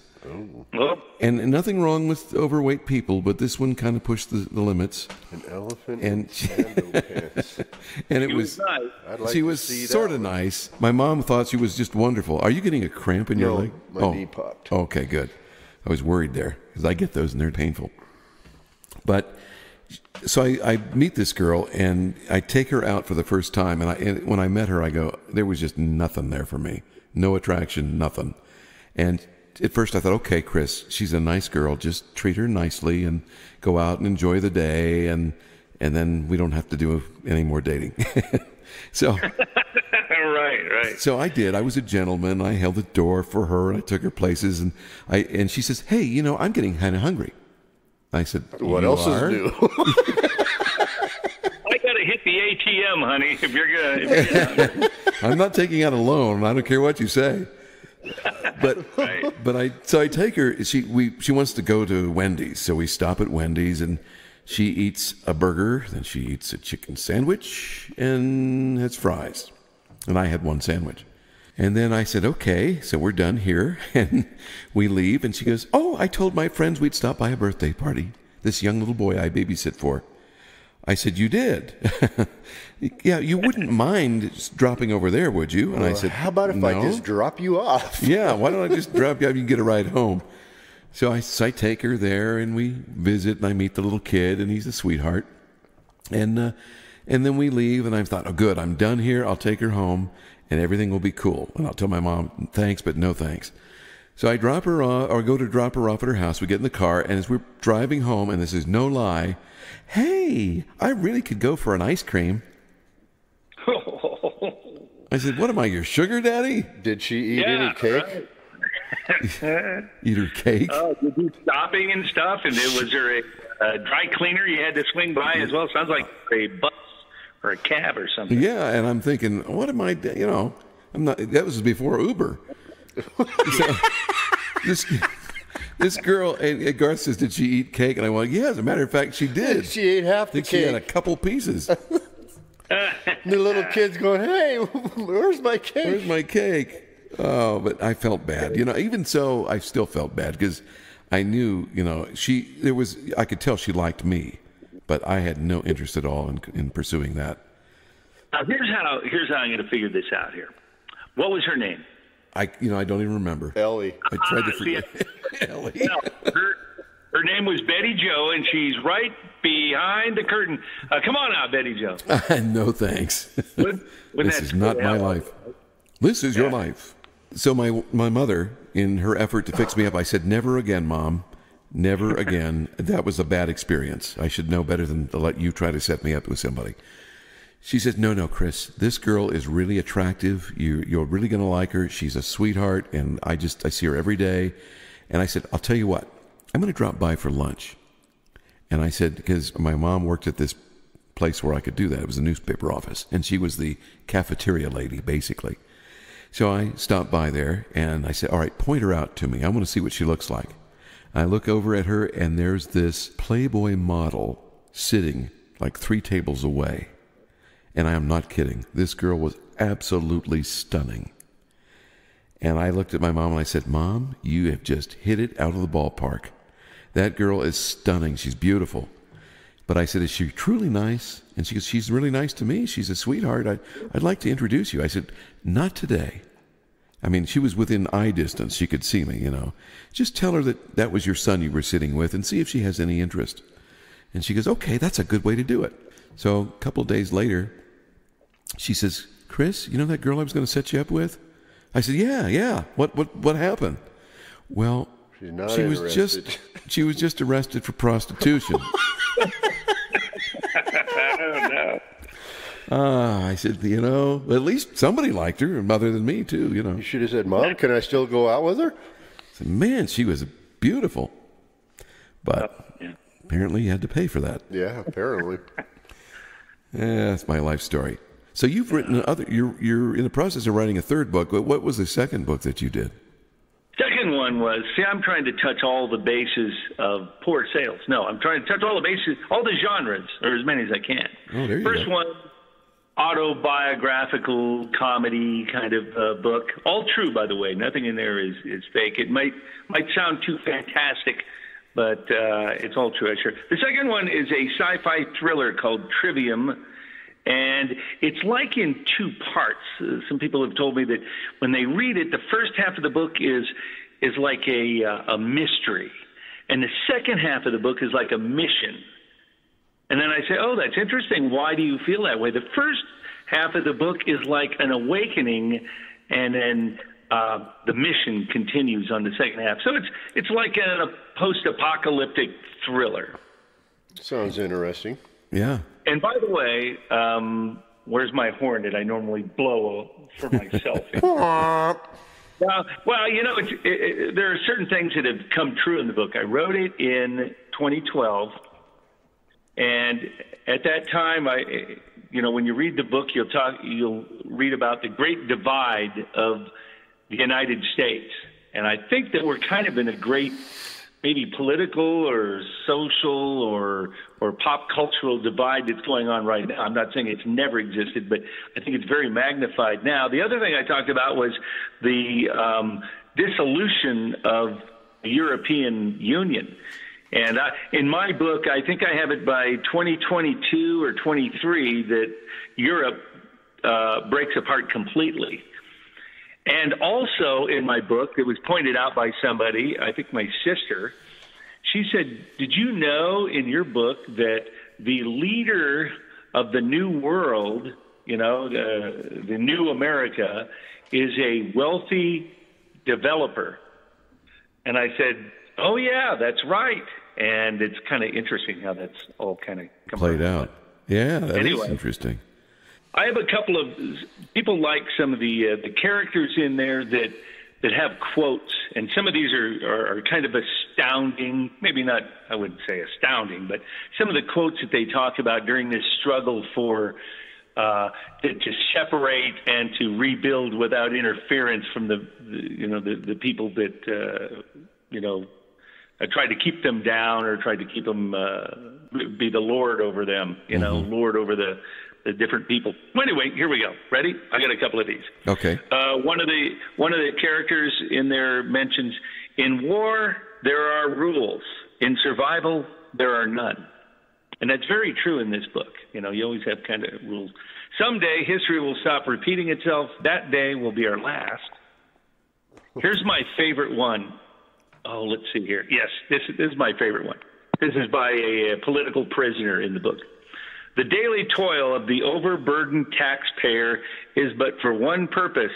Speaker 4: Oh.
Speaker 1: And nothing wrong with overweight people, but this one kind of pushed the limits.
Speaker 3: An elephant in Expando pants.
Speaker 1: And it was nice. She was sort of nice. My mom thought she was just wonderful. Are you getting a cramp in your leg?
Speaker 3: My knee popped.
Speaker 1: Okay, good. I was worried there because I get those and they're painful. But so I meet this girl and I take her out for the first time. And when I met her, I go, there was just nothing there for me. No attraction, nothing. And at first I thought, okay, Chris, she's a nice girl. Just treat her nicely and go out and enjoy the day. And then we don't have to do any more dating. So,
Speaker 4: right.
Speaker 1: So I did. I was a gentleman. I held the door for her and I took her places. And she says, hey, I'm getting kind of hungry. I said,
Speaker 3: what else is new?
Speaker 4: I got to hit the ATM, honey, if you're going to.
Speaker 1: I'm not taking out a loan. I don't care what you say. But I take her. She wants to go to Wendy's, so we stop at Wendy's, and she eats a burger, then she eats a chicken sandwich, and has fries, and I had one sandwich, and then I said, okay, so we're done here, and we leave, and she goes, oh, I told my friends we'd stop by a birthday party. This young little boy I babysit for. I said, you did? Yeah, you wouldn't mind just dropping over there, would you? And I said,
Speaker 3: how about if I just drop you off?
Speaker 1: Yeah, why don't I just drop you off? You can get a ride home. So I take her there, and we visit, and I meet the little kid, and he's a sweetheart. And then we leave, and I thought, oh, good, I'm done here. I'll take her home, and everything will be cool. And I'll tell my mom, thanks, but no thanks. So I drop her off, or go to drop her off at her house. We get in the car, and as we're driving home, and this is no lie, hey, I really could go for an ice cream. I said, what am I, your sugar daddy?
Speaker 3: Did she eat any cake?
Speaker 4: Right.
Speaker 1: Eat her cake?
Speaker 4: Oh, did you shopping and stuff? And was there a dry cleaner you had to swing by as well? Sounds like a bus or a cab or something.
Speaker 1: Yeah, and I'm thinking, what am I, I'm not, that was before Uber. So, this girl, and Garth says, did she eat cake? And I went, yeah, as a matter of fact, she did.
Speaker 3: She ate half the cake.
Speaker 1: She had a couple pieces.
Speaker 3: The little kid's going, hey, where's my cake?
Speaker 1: Where's my cake? Oh, but I felt bad. Even so, I still felt bad because I knew, I could tell she liked me, but I had no interest at all in pursuing that.
Speaker 4: Now, here's how I'm going to figure this out here. What was her name?
Speaker 1: I don't even remember.
Speaker 3: Ellie.
Speaker 1: I tried to forget. Ellie.
Speaker 4: No, her name was Betty Jo, and she's right behind the curtain. Come on out, Betty Jo.
Speaker 1: No, thanks.
Speaker 4: This
Speaker 1: is not my life. This is your life. So my mother, in her effort to fix me up, I said, never again, Mom. Never again. That was a bad experience. I should know better than to let you try to set me up with somebody. She said, no, Chris, this girl is really attractive. You're really going to like her. She's a sweetheart, and I see her every day. And I said, I'll tell you what, I'm going to drop by for lunch. And I said, because my mom worked at this place where I could do that. It was a newspaper office, and she was the cafeteria lady, basically. So I stopped by there, and I said, all right, point her out to me. I want to see what she looks like. I look over at her, and there's this Playboy model sitting like 3 tables away. And I am not kidding. This girl was absolutely stunning. And I looked at my mom and I said, Mom, you have just hit it out of the ballpark. That girl is stunning. She's beautiful. But I said, is she truly nice? And she goes, she's really nice to me. She's a sweetheart. I'd like to introduce you. I said, not today. I mean, she was within eye distance. She could see me, Just tell her that was your son you were sitting with and see if she has any interest. And she goes, okay, that's a good way to do it. So a couple of days later, she says, Chris, that girl I was going to set you up with? I said, yeah. What happened? Well,
Speaker 3: She's not
Speaker 1: She
Speaker 3: interested.
Speaker 1: was just arrested for prostitution.
Speaker 4: Oh, no.
Speaker 1: I said, at least somebody liked her, other than me too.
Speaker 3: You should have said, Mom, can I still go out with her?
Speaker 1: I said, man, she was beautiful, but
Speaker 4: Yeah.
Speaker 1: apparently you had to pay for that.
Speaker 3: Yeah, apparently.
Speaker 1: That's my life story. So you've written you're in the process of writing a third book. What was the second book that you did?
Speaker 4: Second one was, I'm trying to touch all the bases of poor sales. No, I'm trying to touch all the bases, all the genres, or as many as I can.
Speaker 1: Oh, there you
Speaker 4: First
Speaker 1: go.
Speaker 4: one, autobiographical comedy kind of book. All true, by the way. Nothing in there is fake. It might sound too fantastic, but it's all true, I'm sure. The second one is a sci-fi thriller called Trivium, and it's like in two parts. Some people have told me that when they read it, the first half of the book is like a mystery, and the second half of the book is like a mission. And then I say, oh, that's interesting. Why do you feel that way? The first half of the book is like an awakening, and then the mission continues on the second half. So it's like a post-apocalyptic thriller.
Speaker 3: Sounds interesting.
Speaker 1: Yeah.
Speaker 4: And by the way, where's my horn that I normally blow for myself? Well, there are certain things that have come true in the book. I wrote it in 2012, and at that time, when you read the book, you'll read about the Great Divide of the United States, and I think that we're kind of in a great, maybe political or social or pop cultural divide that's going on right now. I'm not saying it's never existed, but I think it's very magnified now. The other thing I talked about was the dissolution of the European Union. And in my book, I think I have it by 2022 or 23 that Europe breaks apart completely. And also in my book, it was pointed out by somebody, I think my sister, she said, did you know in your book that the leader of the new world, the new America, is a wealthy developer? And I said, oh, yeah, that's right. And it's kind of interesting how that's all kind of
Speaker 1: Played out. Yeah, that is interesting.
Speaker 4: I have a couple of people like some of the characters in there that have quotes, and some of these are kind of astounding. Maybe not, I wouldn't say astounding, but some of the quotes that they talk about during this struggle for to separate and to rebuild without interference from the people that tried to keep them down or tried to keep them be the lord over them, lord over the different people. Well, anyway, here we go. Ready? I got a couple of these.
Speaker 1: Okay.
Speaker 4: One of the characters in there mentions, in war, there are rules. In survival, there are none. And that's very true in this book. You always have kind of rules. Someday, history will stop repeating itself. That day will be our last. Here's my favorite one. Oh, let's see here. Yes, this is my favorite one. This is by a political prisoner in the book. The daily toil of the overburdened taxpayer is but for one purpose,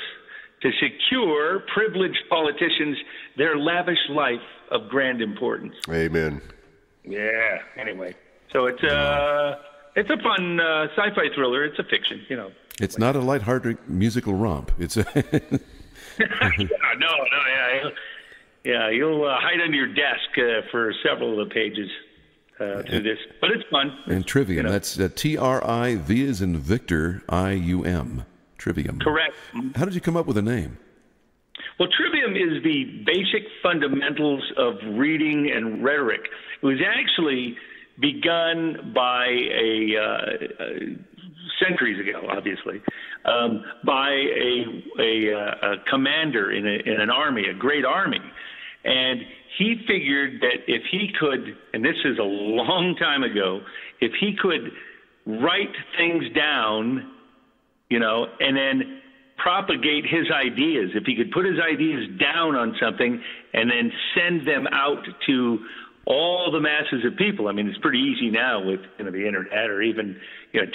Speaker 4: to secure privileged politicians their lavish life of grand importance.
Speaker 3: Amen.
Speaker 4: Yeah, anyway. So it's a fun sci-fi thriller. It's a fiction,
Speaker 1: It's not a lighthearted musical romp. It's a...
Speaker 4: Yeah, you'll hide under your desk for several of the pages through this. But it's fun.
Speaker 1: And Trivium, that's T-R-I, V as in Victor, I-U-M. Trivium.
Speaker 4: Correct.
Speaker 1: How did you come up with a name?
Speaker 4: Well, Trivium is the basic fundamentals of reading and rhetoric. It was actually begun by centuries ago, obviously, by a commander in an army, a great army. And he figured that if he could, and this is a long time ago, if he could write things down, and then propagate his ideas, if he could put his ideas down on something and then send them out to all the masses of people. I mean, it's pretty easy now with the internet or even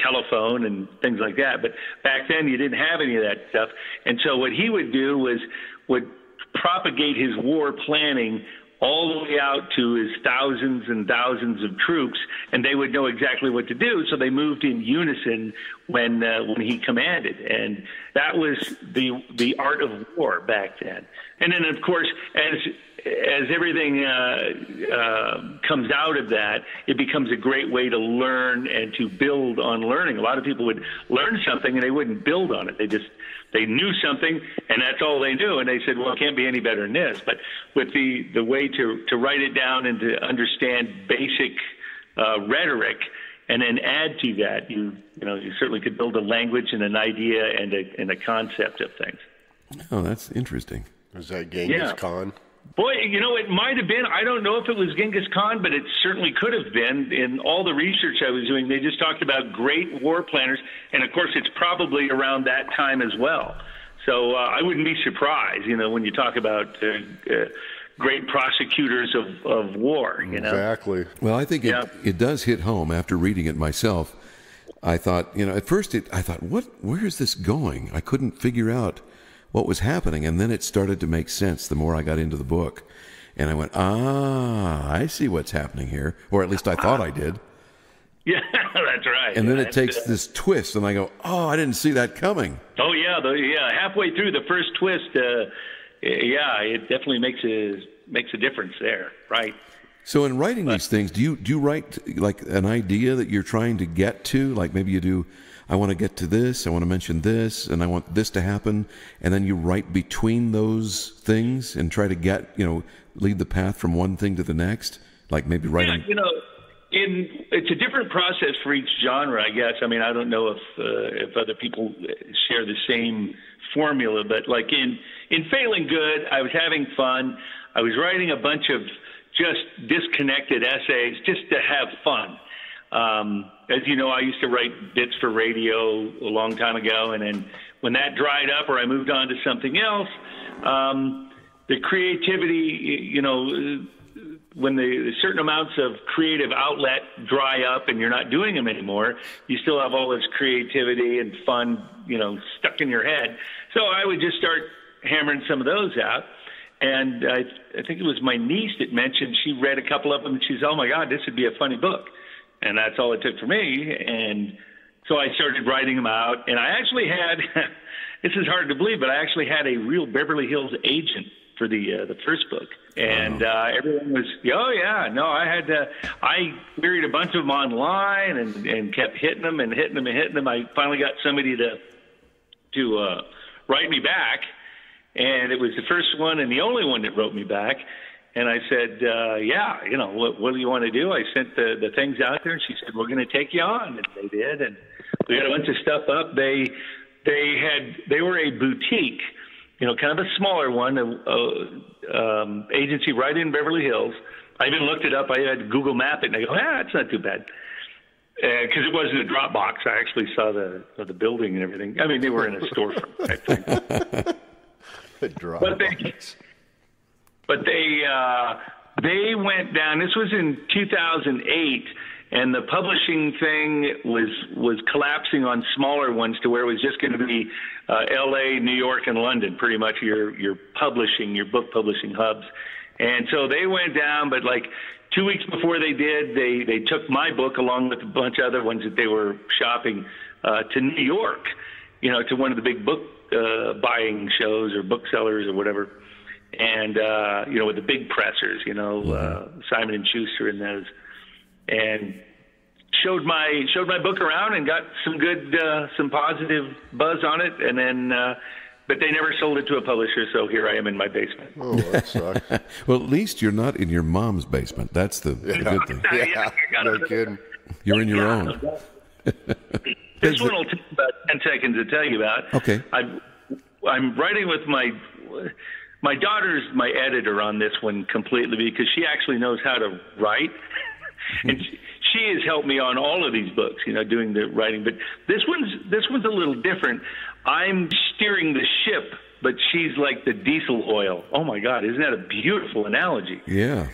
Speaker 4: telephone and things like that. But back then you didn't have any of that stuff. And so what he would do would propagate his war planning all the way out to his thousands and thousands of troops, and they would know exactly what to do. So they moved in unison when he commanded, and that was the art of war back then. And then, of course, as everything comes out of that, it becomes a great way to learn and to build on learning. A lot of people would learn something and they wouldn't build on it. They knew something and that's all they knew. And they said, well, it can't be any better than this. But with the way to write it down and to understand basic rhetoric and then add to that, you certainly could build a language and an idea and a concept of things.
Speaker 1: Oh, that's interesting.
Speaker 3: Was that Genghis Khan?
Speaker 4: Boy, it might have been. I don't know if it was Genghis Khan, but it certainly could have been. In all the research I was doing, they just talked about great war planners, and of course, it's probably around that time as well. So I wouldn't be surprised, when you talk about great prosecutors of war.
Speaker 3: Exactly.
Speaker 1: Well, I think it does hit home after reading it myself. I thought, at first I thought, where is this going? I couldn't figure out what was happening, and then it started to make sense the more I got into the book. And I went, I see what's happening here, or at least I thought I did.
Speaker 4: Yeah, that's right.
Speaker 1: And then it takes this twist, and I go, I didn't see that coming.
Speaker 4: Oh, yeah, halfway through the first twist, it definitely makes a difference there, right?
Speaker 1: So in writing these things, do you write like an idea that you're trying to get to? Like maybe you do, I want to get to this, I want to mention this, and I want this to happen, and then you write between those things and try to get, lead the path from one thing to the next? Like maybe writing...
Speaker 4: Yeah, it's a different process for each genre, I guess. I mean, I don't know if other people share the same formula, but like in Failing Good, I was having fun. I was writing a bunch of just disconnected essays just to have fun. As you know, I used to write bits for radio a long time ago, and then when that dried up or I moved on to something else, the creativity, when the certain amounts of creative outlet dry up and you're not doing them anymore, you still have all this creativity and fun, stuck in your head. So I would just start hammering some of those out. And I think it was my niece that mentioned she read a couple of them and she said, oh my God, this would be a funny book. And that's all it took for me. And so I started writing them out. And I actually had, this is hard to believe, but I actually had a real Beverly Hills agent for the first book. And everyone was, I queried a bunch of them online and kept hitting them. I finally got somebody to write me back. And it was the first one and the only one that wrote me back. And I said, what do you want to do? I sent the things out there, and she said, we're going to take you on. And they did, and we got a bunch of stuff up. They were a boutique, kind of a smaller one, agency right in Beverly Hills. I even looked it up. I had to Google Map it, and I go, it's not too bad. Because it wasn't a drop box. I actually saw the building and everything. I mean, they were in a storefront, I think. But they went down. This was in 2008, and the publishing thing was collapsing on smaller ones to where it was just going to be L.A., New York, and London, pretty much your book publishing hubs. And so they went down, but like 2 weeks before they did, they took my book along with a bunch of other ones that they were shopping to New York, to one of the big book buying shows or booksellers or whatever. And, with the big pressers, Simon and Schuster and those, and showed my book around and got some positive buzz on it. And then, but they never sold it to a publisher. So here I am in my basement.
Speaker 3: Oh, that sucks.
Speaker 1: Well, at least you're not in your mom's basement. That's the good thing.
Speaker 3: No kidding.
Speaker 1: You're in your own.
Speaker 4: This one will take about 10 seconds to tell you about.
Speaker 1: Okay.
Speaker 4: I'm writing with my daughter's my editor on this one completely because she actually knows how to write. And she has helped me on all of these books, doing the writing. But this one's a little different. I'm steering the ship, but she's like the diesel oil. Oh, my God. Isn't that a beautiful analogy?
Speaker 1: Yeah.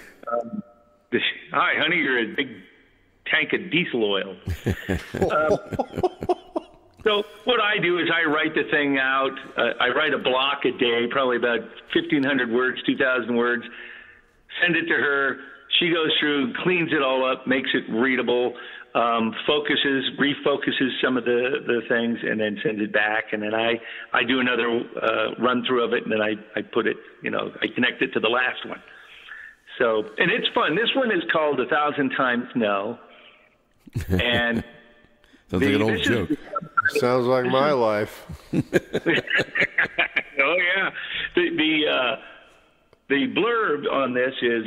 Speaker 4: Hi, honey, you're a big tank of diesel oil. So what I do is I write the thing out. I write a block a day, probably about 1,500 words, 2,000 words. send it to her. She goes through, cleans it all up, makes it readable, refocuses some of the things, and then sends it back. And then I do another run through of it, and then I put it, I connect it to the last one. So, and it's fun. This one is called 1,000 Times No. And
Speaker 1: sounds like an old joke.
Speaker 3: Sounds like my life.
Speaker 4: Oh yeah. The blurb on this is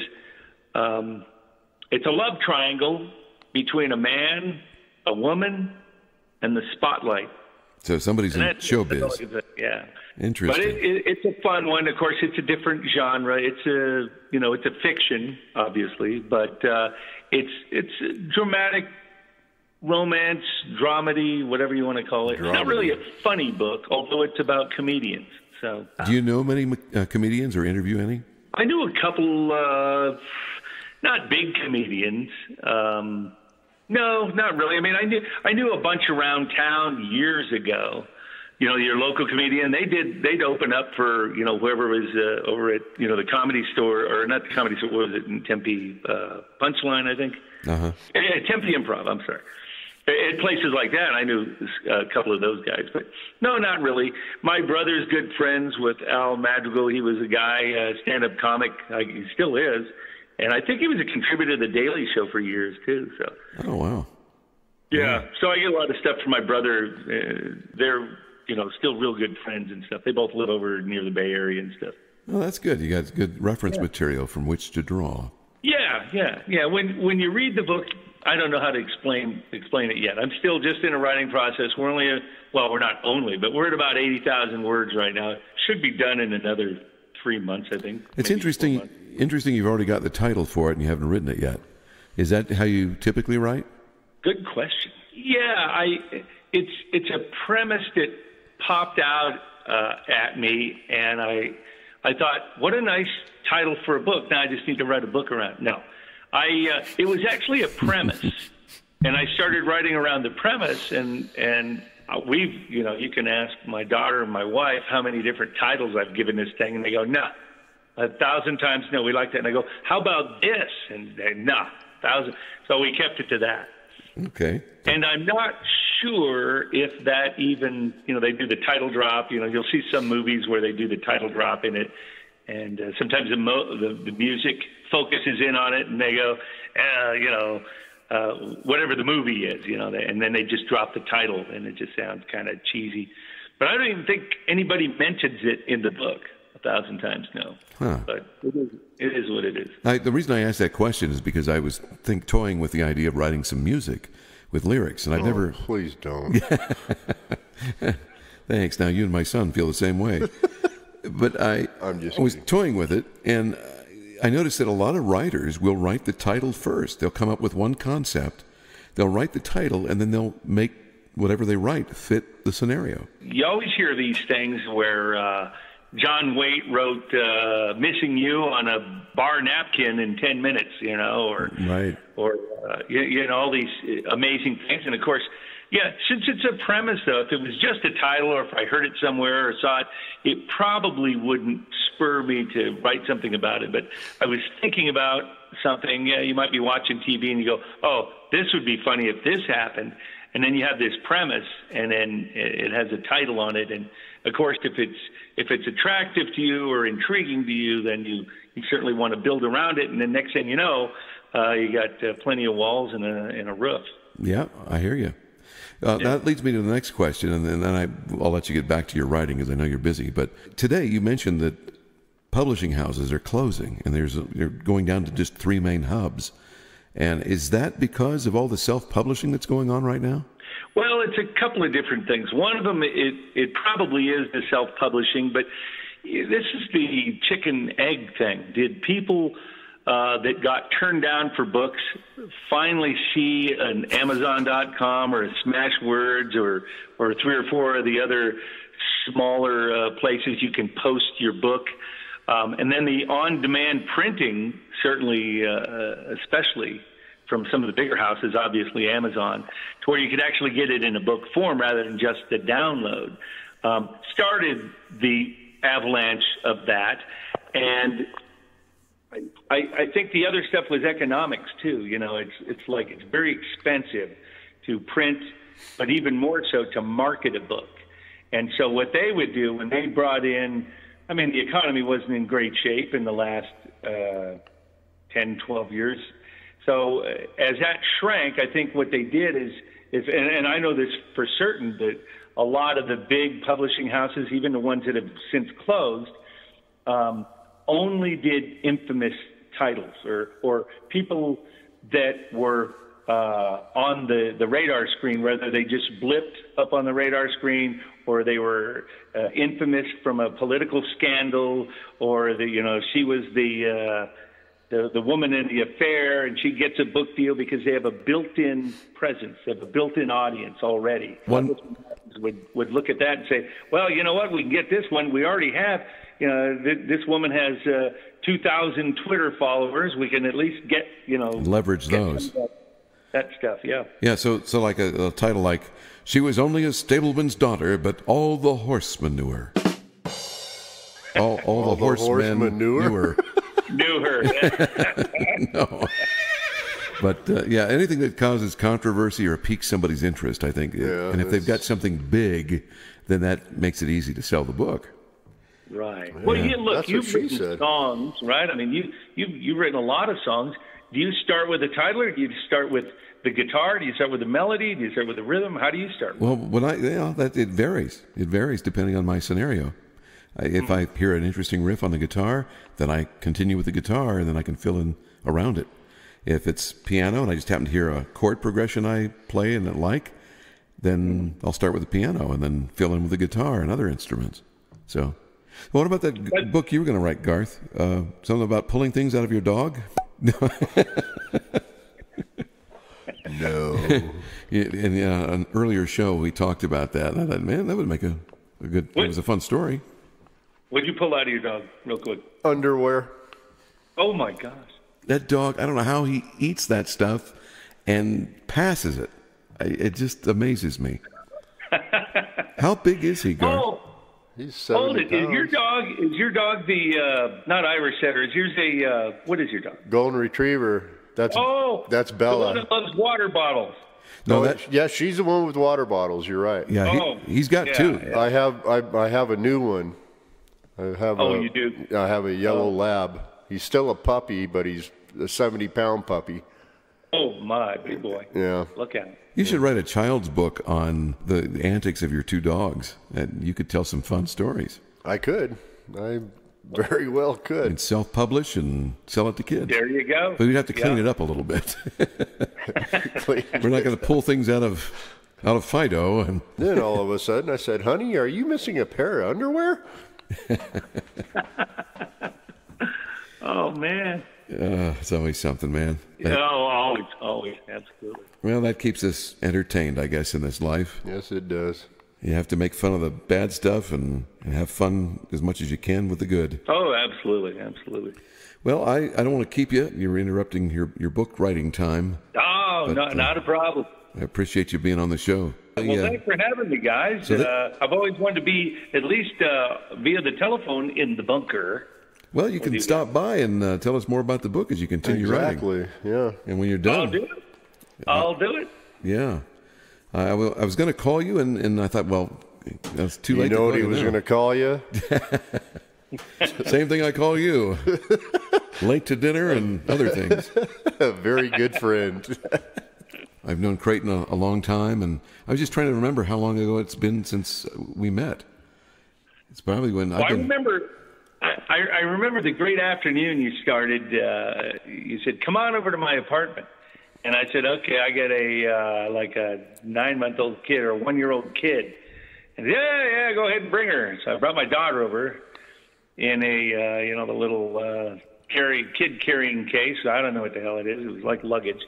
Speaker 4: it's a love triangle between a man, a woman, and the spotlight.
Speaker 1: So somebody's in showbiz.
Speaker 4: Yeah.
Speaker 1: Interesting.
Speaker 4: But it's a fun one. Of course, it's a different genre. It's a fiction, obviously, but it's a dramatic romance, dramedy, whatever you want to call it. It's not really a funny book, although it's about comedians. So,
Speaker 1: do you know many comedians or interview any?
Speaker 4: I knew a couple, not big comedians. No, not really. I mean, I knew a bunch around town years ago. Your local comedian, they'd open up for, whoever was over at, the Comedy Store, or not the Comedy Store, what was it, in Tempe, Punchline, I think?
Speaker 1: Uh-huh.
Speaker 4: Tempe Improv, I'm sorry. At places like that, I knew a couple of those guys. But no, not really. My brother's good friends with Al Madrigal. He was a guy, stand-up comic. He still is. And I think he was a contributor to The Daily Show for years, too. So.
Speaker 1: Oh, wow.
Speaker 4: Yeah. So I get a lot of stuff from my brother. They're, still real good friends and stuff. They both live over near the Bay Area and stuff.
Speaker 1: Well, that's good. You got good reference material from which to draw.
Speaker 4: Yeah. When you read the book, I don't know how to explain it yet. I'm still just in a writing process. We're we're not only, but we're at about 80,000 words right now. It should be done in another 3 months, I think.
Speaker 1: It's interesting you've already got the title for it and you haven't written it yet. Is that how you typically write?
Speaker 4: Good question. Yeah, it's a premise that popped out at me, and I thought, what a nice title for a book. Now I just need to write a book around. No, it was actually a premise, and I started writing around the premise, and we've, you can ask my daughter and my wife how many different titles I've given this thing, and they go, no, 1,000 times no, we like that. And I go, how about this? And they, no, 1,000. So we kept it to that.
Speaker 1: Okay.
Speaker 4: And I'm not sure if that even, they do the title drop. You'll see some movies where they do the title drop in it, and sometimes the music focuses in on it, and they go, whatever the movie is, and then they just drop the title, and it just sounds kind of cheesy. But I don't even think anybody mentions it in the book 1,000 times no.
Speaker 1: Huh.
Speaker 4: But it is what it is.
Speaker 1: The reason I asked that question is because I was toying with the idea of writing some music with lyrics, and I've never.
Speaker 3: Please don't.
Speaker 1: Thanks. Now you and my son feel the same way. But I was toying with it, and I noticed that a lot of writers will write the title first. They'll come up with one concept, they'll write the title, and then they'll make whatever they write fit the scenario.
Speaker 4: You always hear these things where John Waite wrote "Missing You" on a bar napkin in 10 minutes, or
Speaker 1: right,
Speaker 4: or all these amazing things. And of course, yeah, since it's a premise, though, if it was just a title, or if I heard it somewhere or saw it, it probably wouldn't spur me to write something about it. But I was thinking about something. Yeah, you might be watching TV and you go, "Oh, this would be funny if this happened." And then you have this premise, and then it has a title on it. And of course, if it's attractive to you or intriguing to you, then you certainly want to build around it. And then next thing you know, you got plenty of walls and a roof.
Speaker 1: Yeah, I hear you. That leads me to the next question, and then I'll let you get back to your writing because I know you're busy. But today you mentioned that publishing houses are closing, and you're going down to just 3 main hubs. And is that because of all the self-publishing that's going on right now?
Speaker 4: Well, it's a couple of different things. One of them, it probably is the self-publishing, but this is the chicken-egg thing. Did people that got turned down for books finally see an Amazon.com or a Smashwords or 3 or 4 of the other smaller places you can post your book? And then the on-demand printing, certainly, especially from some of the bigger houses, obviously Amazon, to where you could actually get it in a book form rather than just a download, started the avalanche of that. And I think the other stuff was economics too. You know, it's like it's very expensive to print, but even more so to market a book. And so what they would do when they brought in, I mean, the economy wasn't in great shape in the last 10, 12 years. So as that shrank, I think what they did is and I know this for certain, that a lot of the big publishing houses, even the ones that have since closed, only did infamous titles or people that were on the radar screen, whether they just blipped up on the radar screen or they were infamous from a political scandal, or she was the woman in the affair and she gets a book deal because they have a built-in presence, they have a built-in audience already. One would look at that and say, well, you know what, we can get this one. We already have, this woman has 2,000 Twitter followers. We can at least get,
Speaker 1: leverage those.
Speaker 4: That stuff, yeah.
Speaker 1: Yeah, so like a title like, "She was only a stableman's daughter, but all the horsemen knew her." All the horsemen knew her.
Speaker 4: Knew her.
Speaker 1: No. But, anything that causes controversy or piques somebody's interest, I think.
Speaker 3: Yeah,
Speaker 1: and if they've got something big, then that makes it easy to sell the book.
Speaker 4: Right. Well, you've written songs, right? I mean, you've written a lot of songs. Do you start with the title, or do you start with the guitar? Do you start with the melody? Do you start with the rhythm? How do you start?
Speaker 1: Well, it varies. It varies depending on my scenario. If I hear an interesting riff on the guitar, then I continue with the guitar, and then I can fill in around it. If it's piano and I just happen to hear a chord progression I play and I like, then I'll start with the piano and then fill in with the guitar and other instruments. So, what about that book you were going to write, Garth? Something about pulling things out of your dog?
Speaker 3: No.
Speaker 1: In an earlier show, we talked about that, and I thought, man, that would make a good. It was a fun story.
Speaker 4: What'd you pull out of your dog, real quick?
Speaker 3: Underwear.
Speaker 4: Oh my gosh.
Speaker 1: That dog, I don't know how he eats that stuff and passes it. It just amazes me. How big is he, Garth?
Speaker 4: Oh,
Speaker 3: he's 70 pounds.
Speaker 4: Is your dog the not Irish setter? Is yours a what is your dog?
Speaker 3: Golden Retriever. That's Bella.
Speaker 4: The one that loves water bottles.
Speaker 3: No, she's the one with water bottles. You're right.
Speaker 1: Yeah, he's got two.
Speaker 3: Yeah. I have a new one.
Speaker 4: You do?
Speaker 3: I have a yellow lab. He's still a puppy, but he's a 70-pound puppy.
Speaker 4: Oh my, big boy!
Speaker 3: Yeah,
Speaker 4: look at him.
Speaker 1: You should write a child's book on the antics of your two dogs, and you could tell some fun stories.
Speaker 3: I could. I very well could.
Speaker 1: And self-publish and sell it to kids.
Speaker 4: There you go.
Speaker 1: But we'd have to clean it up a little bit. We're not going to pull things out of Fido. And
Speaker 3: then all of a sudden I said, "Honey, are you missing a pair of underwear?"
Speaker 4: Oh man.
Speaker 1: It's always something, man.
Speaker 4: Always, absolutely.
Speaker 1: Well, that keeps us entertained, I guess, in this life.
Speaker 3: Yes, it does.
Speaker 1: You have to make fun of the bad stuff and have fun as much as you can with the good.
Speaker 4: Oh, absolutely, absolutely.
Speaker 1: Well, I don't want to keep you. You're interrupting your book writing time.
Speaker 4: Oh, but, not a problem.
Speaker 1: I appreciate you being on the show.
Speaker 4: Well, thanks for having me, guys. So I've always wanted to be, at least via the telephone, in the bunker.
Speaker 1: Well, you can stop by and tell us more about the book as you continue writing.
Speaker 3: Exactly, yeah.
Speaker 1: And when you're done.
Speaker 4: I'll do it.
Speaker 1: Yeah. I was going to call you, and I thought, well, that's too late.
Speaker 3: You know what he was going to call you?
Speaker 1: Same thing I call you. Late to dinner and other things.
Speaker 3: A very good friend.
Speaker 1: I've known Creighton a long time, and I was just trying to remember how long ago it's been since we met. It's probably when
Speaker 4: I remember. I remember the great afternoon you started. You said, "Come on over to my apartment," and I said, "Okay." I got a 9-month-old kid or a 1-year-old kid, and yeah, go ahead and bring her. So I brought my daughter over in a the little kid carrying case. I don't know what the hell it is. It was like luggage.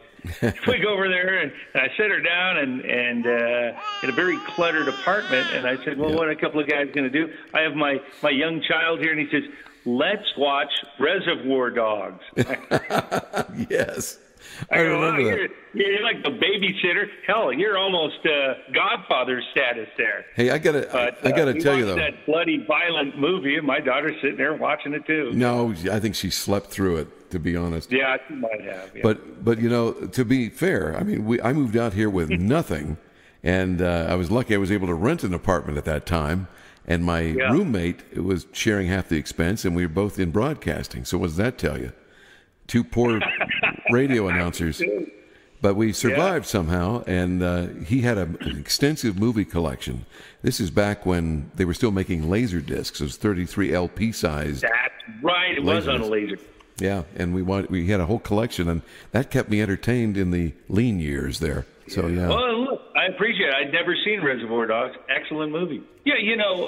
Speaker 4: We go over there and I set her down and in a very cluttered apartment. And I said, well, what are a couple of guys going to do? I have my young child here, and he says, let's watch Reservoir Dogs.
Speaker 1: Yes. I
Speaker 4: go,
Speaker 1: remember that.
Speaker 4: You're like the babysitter. Hell, you're almost Godfather status there.
Speaker 1: Hey, I gotta tell you though.
Speaker 4: That bloody, violent movie, and my daughter's sitting there watching it too.
Speaker 1: No, I think she slept through it. To be honest.
Speaker 4: Yeah, she might have. Yeah.
Speaker 1: But you know, to be fair, I mean, I moved out here with nothing, and I was lucky I was able to rent an apartment at that time. And my roommate was sharing half the expense, and we were both in broadcasting. So what does that tell you? Two poor radio announcers. But we survived somehow, and he had an extensive movie collection. This is back when they were still making laser discs. It was 33 LP size.
Speaker 4: That's right. It was on a laser.
Speaker 1: Yeah, and we had a whole collection, and that kept me entertained in the lean years there. So, yeah.
Speaker 4: Well, look, I appreciate it. I'd never seen Reservoir Dogs. Excellent movie. Yeah, you know,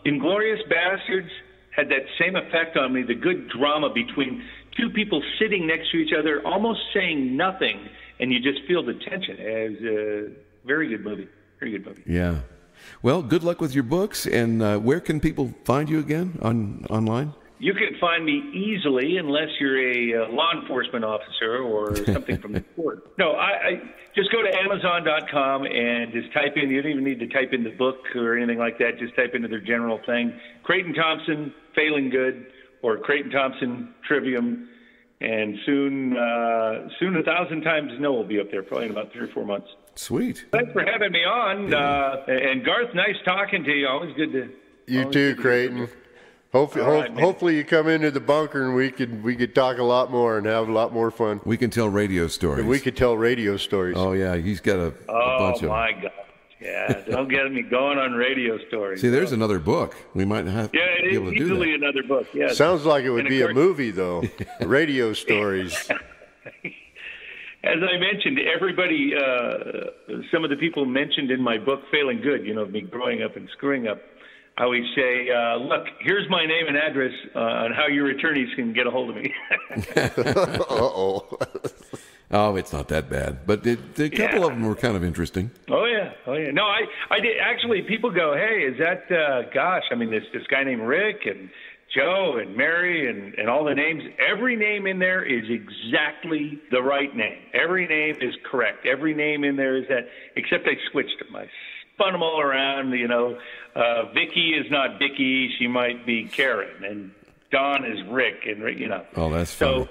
Speaker 4: Inglourious Bastards had that same effect on me, the good drama between two people sitting next to each other, almost saying nothing, and you just feel the tension. It was a very good movie. Very good movie.
Speaker 1: Yeah. Well, good luck with your books, and where can people find you again online?
Speaker 4: You can find me easily unless you're a law enforcement officer or something from the court. No, I just go to Amazon.com and just type in. You don't even need to type in the book or anything like that. Just type into their general thing. Creighton Thompson, Failing Good, or Creighton Thompson, Trivium. And soon 1,000 Times No will be up there, probably in about 3 or 4 months.
Speaker 1: Sweet.
Speaker 4: Thanks for having me on.
Speaker 1: Yeah.
Speaker 4: And Garth, nice talking to you. Always good to.
Speaker 3: You too, Creighton. Hopefully you come into the bunker and we could talk a lot more and have a lot more fun.
Speaker 1: We can tell radio stories.
Speaker 3: And we could tell radio stories.
Speaker 1: Oh yeah, he's got a bunch of.
Speaker 4: Oh my God! Yeah, don't get me going on radio stories.
Speaker 1: See, there's another book. We might have to be able to do that.
Speaker 4: Easily another book. Yeah.
Speaker 3: Sounds like it would be a movie though. Radio stories.
Speaker 4: As I mentioned, everybody, some of the people mentioned in my book, Failing Good, you know, me growing up and screwing up. I always say, look, here's my name and address on how your attorneys can get a hold of me.
Speaker 3: Uh-oh.
Speaker 1: Oh, it's not that bad. But a couple of them were kind of interesting.
Speaker 4: Oh, yeah. No, I did. Actually, people go, hey, is that, gosh, I mean, this guy named Rick and Joe and Mary and all the names. Every name in there is exactly the right name. Every name is correct. Every name in there is that, except I switched them. I spun them all around, you know. Vicky is not Vicky. She might be Karen. And Don is Rick. And, you know.
Speaker 1: Oh, that's funny.
Speaker 4: So,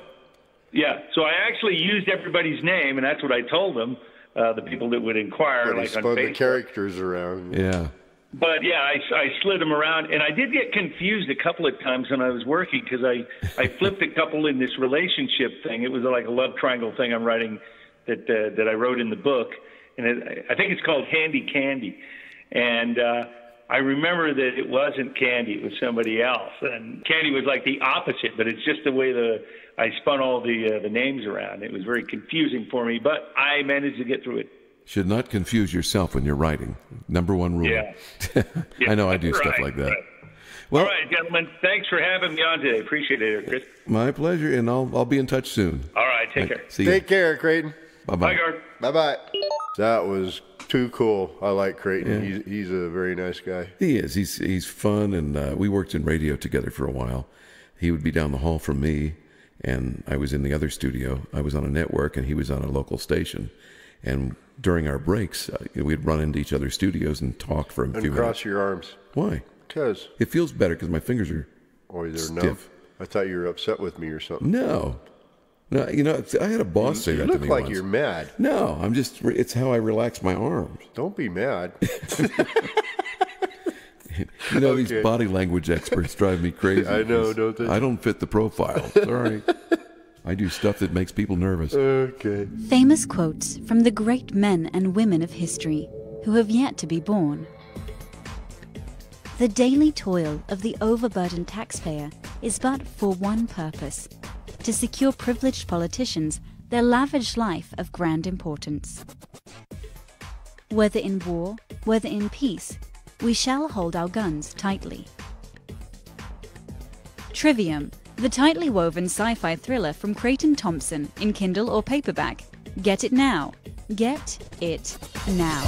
Speaker 4: yeah. So I actually used everybody's name, and that's what I told them, the people that would inquire.
Speaker 3: But
Speaker 4: like
Speaker 3: spun
Speaker 4: on
Speaker 3: the
Speaker 4: Facebook.
Speaker 3: characters around.
Speaker 1: Yeah.
Speaker 4: But, yeah, I slid them around. And I did get confused a couple of times when I was working because I flipped a couple in this relationship thing. It was like a love triangle thing I'm writing that I wrote in the book. And I think it's called Handy Candy. And I remember that it wasn't Candy, it was somebody else. And Candy was like the opposite, but it's just the way I spun all the names around. It was very confusing for me, but I managed to get through it.
Speaker 1: Should not confuse yourself when you're writing. Number one rule.
Speaker 4: Yeah.
Speaker 1: I know I do stuff like that.
Speaker 4: Right.
Speaker 1: Well,
Speaker 4: all right, gentlemen. Thanks for having me on today. Appreciate it, Chris.
Speaker 1: My pleasure, and I'll be in touch soon.
Speaker 4: All right, take care.
Speaker 1: See you.
Speaker 3: Take care, Creighton.
Speaker 1: Bye-bye.
Speaker 4: Bye, Garth.
Speaker 3: Bye-bye. That was too cool. I like Creighton.
Speaker 1: Yeah.
Speaker 3: He's a very nice guy.
Speaker 1: He is. He's fun, and we worked in radio together for a while. He would be down the hall from me, and I was in the other studio. I was on a network, and he was on a local station. And during our breaks, we'd run into each other's studios and talk for a few minutes.
Speaker 3: Uncross your arms.
Speaker 1: Why?
Speaker 3: Because.
Speaker 1: It feels better because my fingers are
Speaker 3: They're
Speaker 1: stiff.
Speaker 3: numb. I thought you were upset with me or something.
Speaker 1: No, you know, I had a boss say that to me
Speaker 3: You look like
Speaker 1: once.
Speaker 3: you're mad.
Speaker 1: No, it's how I relax my arms.
Speaker 3: Don't be mad.
Speaker 1: You know, these body language experts drive me crazy.
Speaker 3: I know, don't they?
Speaker 1: I don't fit the profile. Sorry. I do stuff that makes people nervous.
Speaker 3: Okay.
Speaker 5: Famous quotes from the great men and women of history who have yet to be born. The daily toil of the overburdened taxpayer is but for one purpose: to secure privileged politicians their lavish life of grand importance. Whether in war, whether in peace, we shall hold our guns tightly. Trivium, the tightly woven sci-fi thriller from Creighton Thompson in Kindle or paperback. Get it now. Get it now.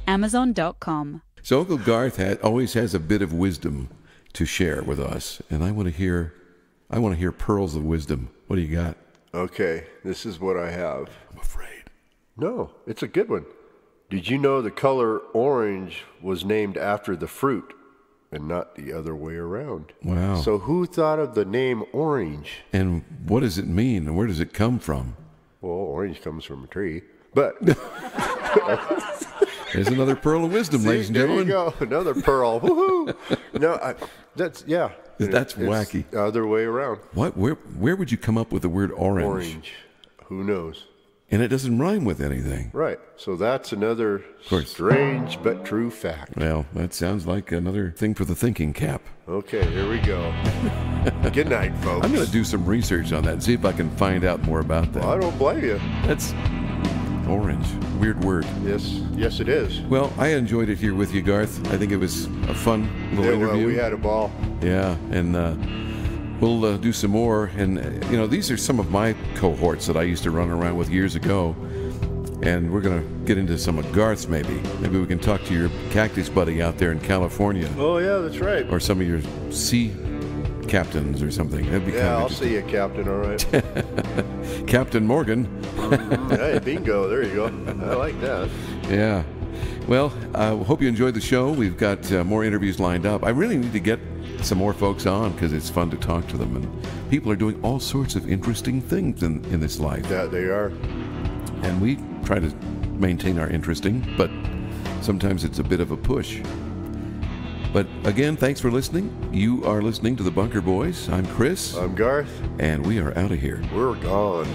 Speaker 5: Amazon.com.
Speaker 1: So Uncle Garth always has a bit of wisdom to share with us, and I want to hear pearls of wisdom. What do you got?
Speaker 3: Okay, this is what I have.
Speaker 1: I'm afraid.
Speaker 3: No, it's a good one. Did you know the color orange was named after the fruit and not the other way around?
Speaker 1: Wow.
Speaker 3: So who thought of the name orange?
Speaker 1: And what does it mean, and where does it come from?
Speaker 3: Well, orange comes from a tree. But
Speaker 1: There's another pearl of wisdom, ladies and gentlemen.
Speaker 3: There you go, another pearl. Woohoo! No, that's
Speaker 1: That's
Speaker 3: It's
Speaker 1: wacky.
Speaker 3: the other way around.
Speaker 1: What? Where would you come up with the word orange?
Speaker 3: Orange. Who knows?
Speaker 1: And it doesn't rhyme with anything.
Speaker 3: Right. So that's another
Speaker 1: course.
Speaker 3: strange but true fact.
Speaker 1: Well, that sounds like another thing for the thinking cap.
Speaker 3: Okay, here we go. Good night, folks.
Speaker 1: I'm going to do some research on that and see if I can find out more about that.
Speaker 3: I don't blame you.
Speaker 1: That's orange. Weird word.
Speaker 3: Yes, it is.
Speaker 1: Well, I enjoyed it here with you, Garth. I think it was a fun little interview.
Speaker 3: We had a ball.
Speaker 1: Yeah, and we'll do some more. And, these are some of my cohorts that I used to run around with years ago. And we're going to get into some of Garth's maybe. Maybe we can talk to your cactus buddy out there in California.
Speaker 3: Oh, yeah, that's right.
Speaker 1: Or some of your sea captains or something. That'd be kind of
Speaker 3: I'll see you, Captain, all right.
Speaker 1: Captain Morgan.
Speaker 3: Hey, bingo, there you go. I like that.
Speaker 1: Yeah. Well, I hope you enjoyed the show. We've got more interviews lined up. I really need to get some more folks on because it's fun to talk to them. And people are doing all sorts of interesting things in this life.
Speaker 3: Yeah, they are.
Speaker 1: And we try to maintain our interesting, but sometimes it's a bit of a push. But again, thanks for listening. You are listening to The Bunker Boys. I'm Chris.
Speaker 3: I'm Garth.
Speaker 1: And we are out of here.
Speaker 3: We're gone.